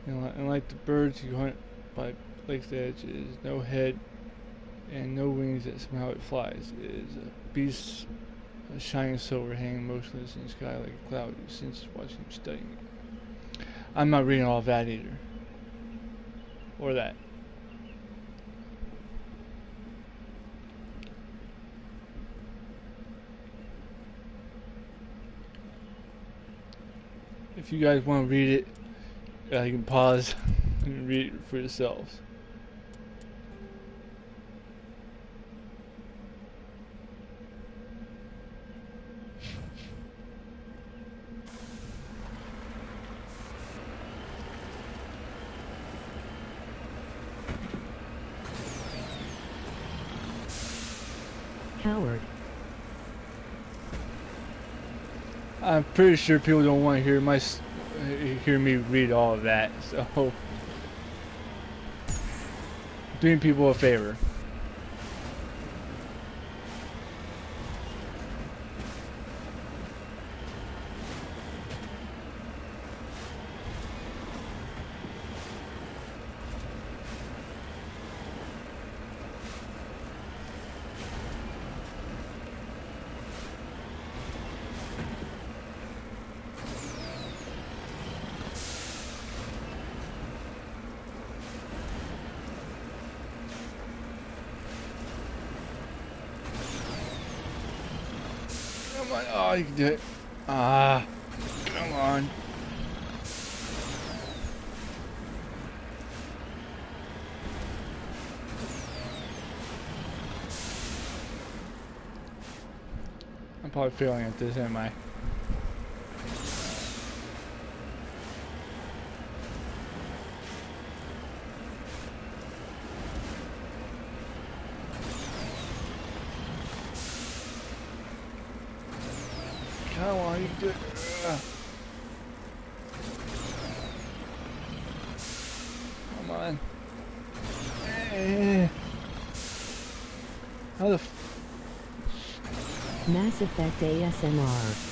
And like the birds you hunt by lake's edge, it is no head and no wings, that somehow it flies. It is a beast, a shining silver, hanging motionless in the sky like a cloud. You sense watching him studying it. I'm not reading all of that either. Or that. If you guys want to read it, you can pause and read it for yourselves. Howard. I'm pretty sure people don't want to hear me read all of that, so doing people a favor. Come on, oh, you can do it. Ah, come on. I'm probably failing at this, am I? Come on. How the Mass Effect ASMR.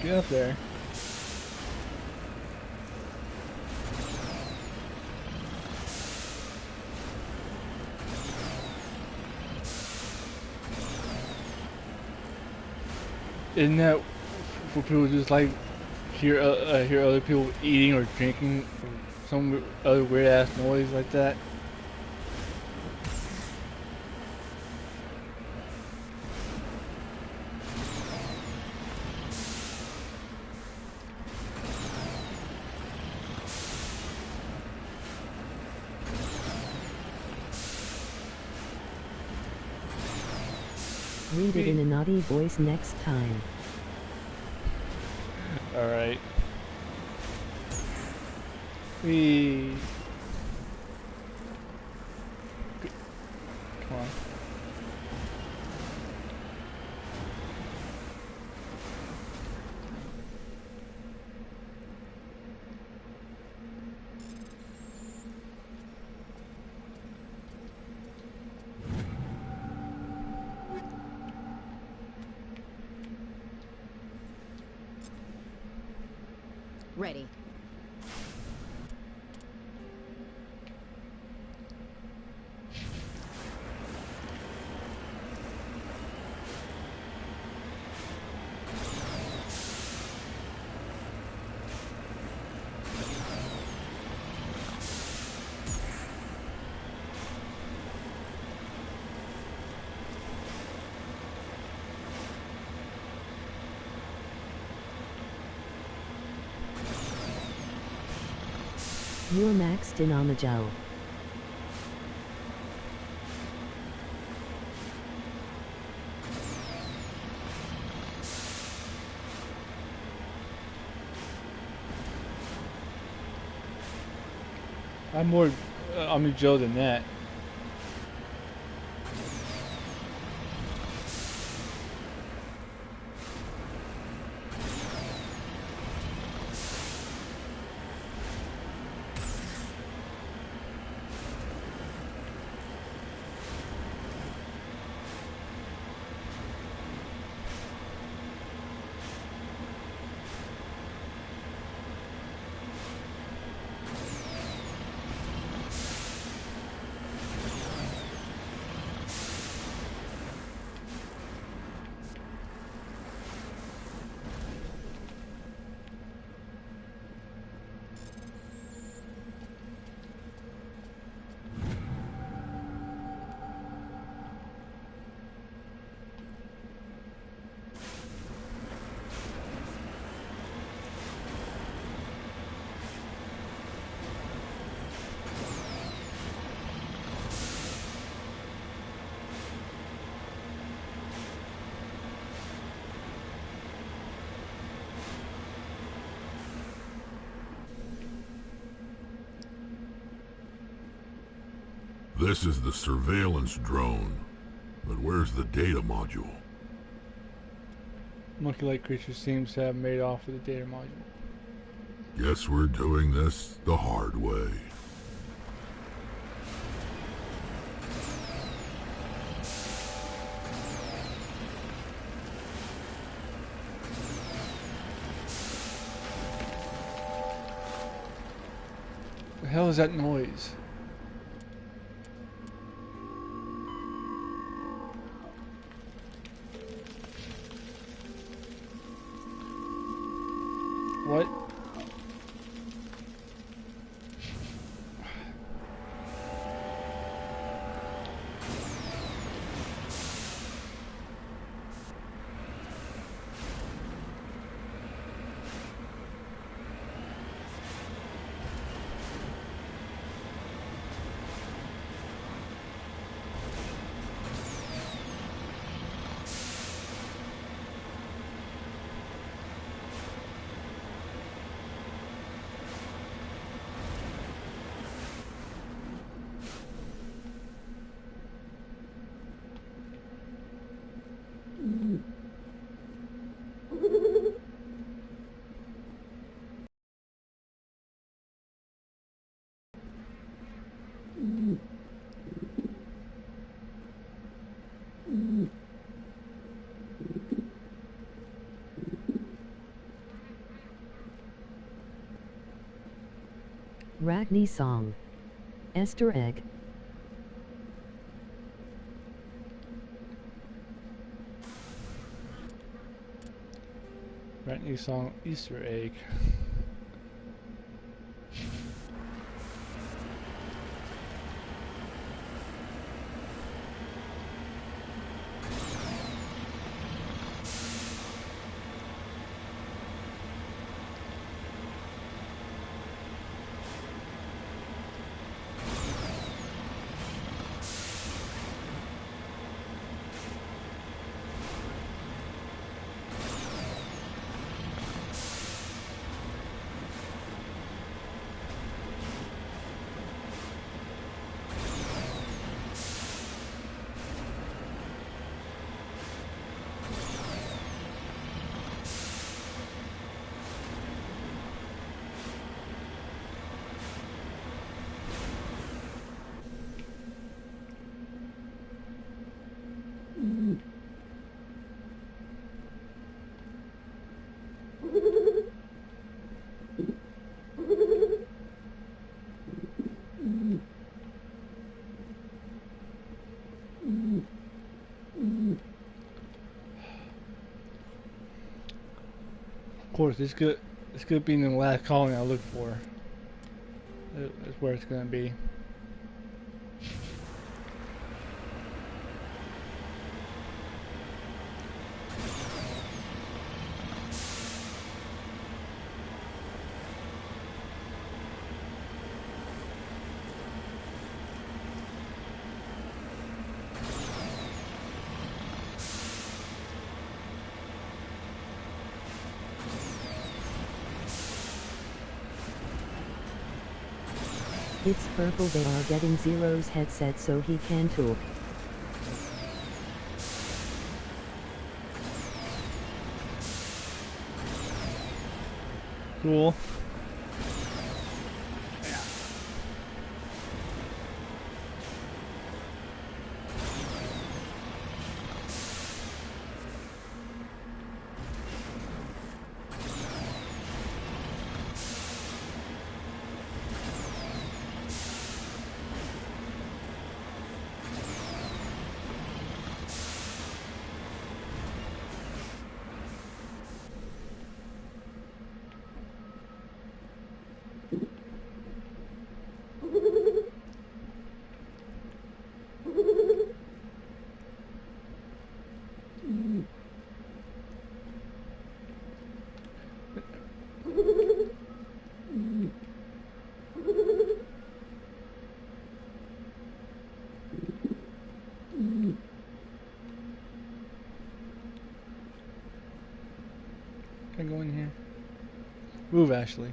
Get up there. Isn't that for people who just like hear other people eating or drinking or some other weird ass noise like that? Read it in a naughty voice next time. Alright. Come on. Ready. You're maxed in on the Joe. I'm more I'm Joe than that. This is the surveillance drone, but where's the data module? Monkey-like creature seems to have made off with the data module. Guess we're doing this the hard way. The hell is that noise? What? Rachni song. Easter egg. Rachni song Easter egg. Of course, this could be in the last colony I look for. That's where it's gonna be. It's purple. They are getting Zero's headset so he can talk. Cool. Can I go in here? Move, Ashley.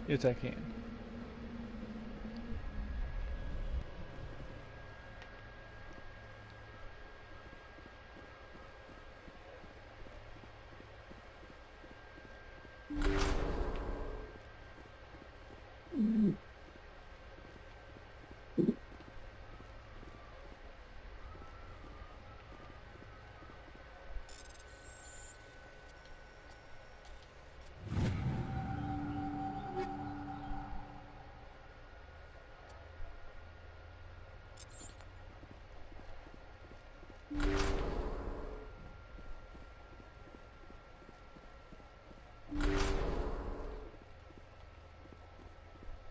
Yes, I can.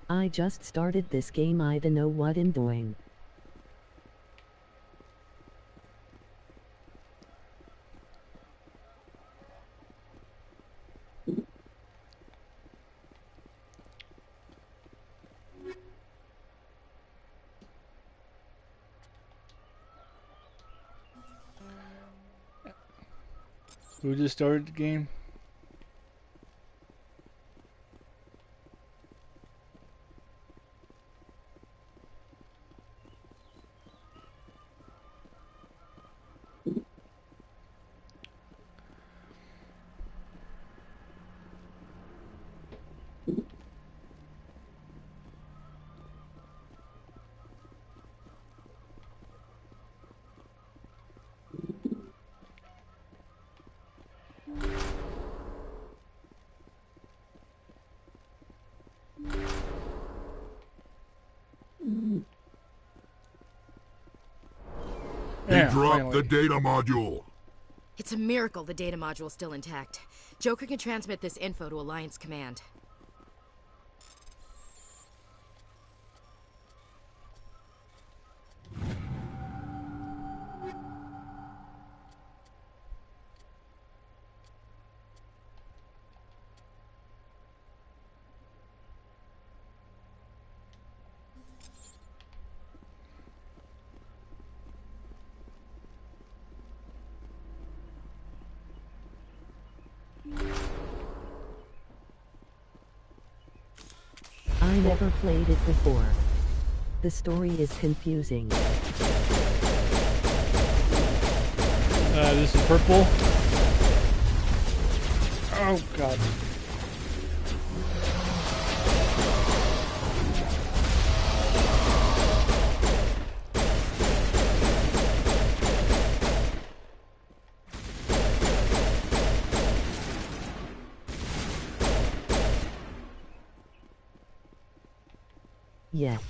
I just started this game. I don't know what I'm doing. Who just started the game? They dropped the data module. It's a miracle the data module's still intact. Joker can transmit this info to Alliance Command. I never played it before. The story is confusing. This is purple. Oh god. Yes.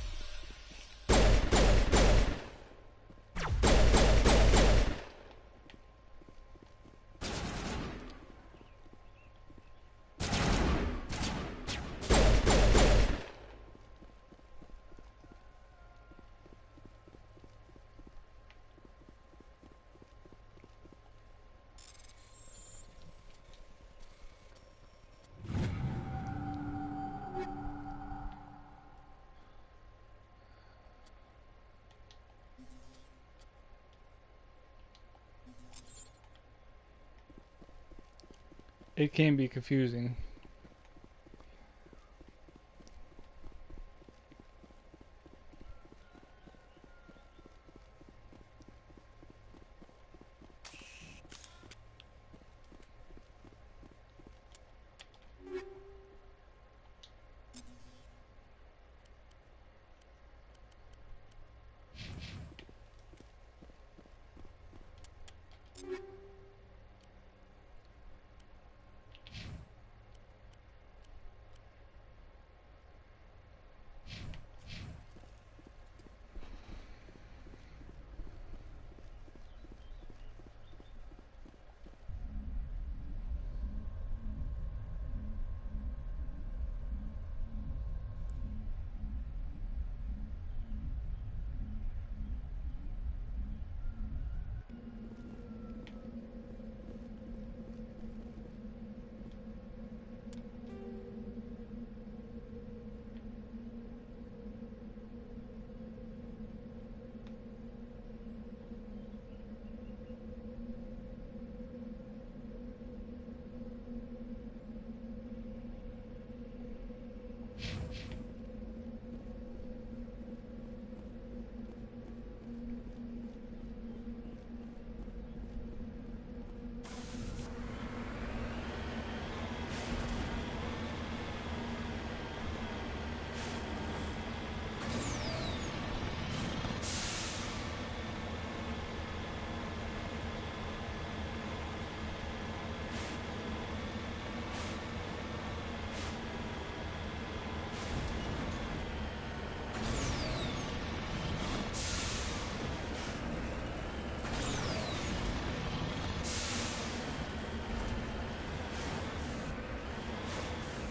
It can be confusing.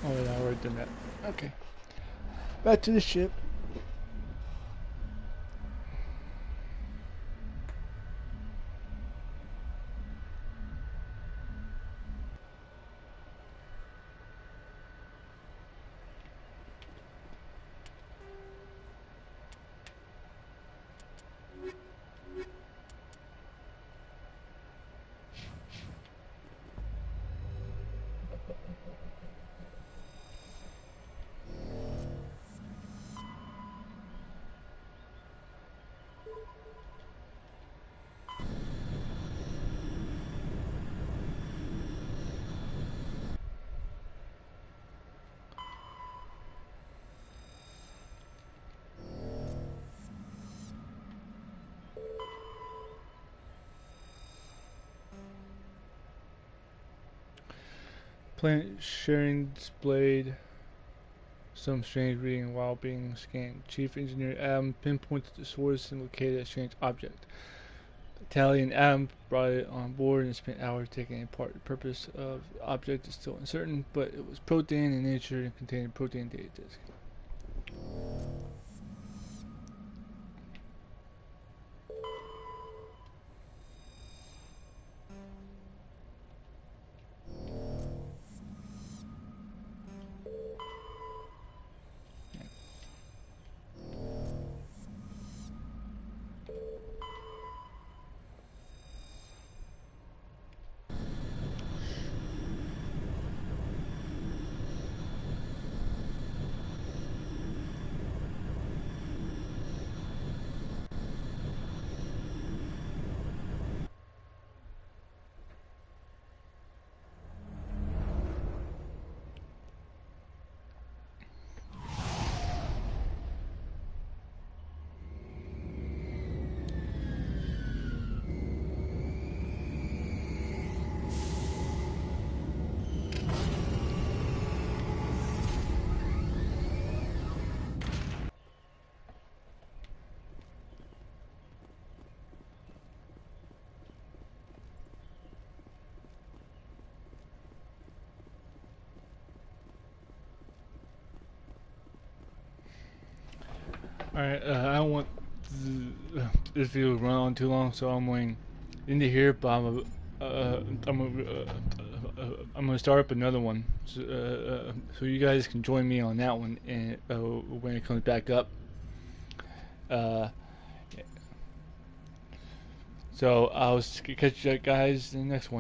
Oh, yeah, I already done that. Okay. Back to the ship. Planet sharing displayed some strange reading while being scanned. Chief Engineer Adam pinpointed the source and located a strange object. The Tally and Adam brought it on board and spent hours taking it apart. The purpose of the object is still uncertain, but it was protein in nature and contained a protein data disk. Alright, I don't want this video to run on too long, so I'm going into here, but I'm gonna start up another one, so you guys can join me on that one, and when it comes back up. So I'll catch you guys in the next one.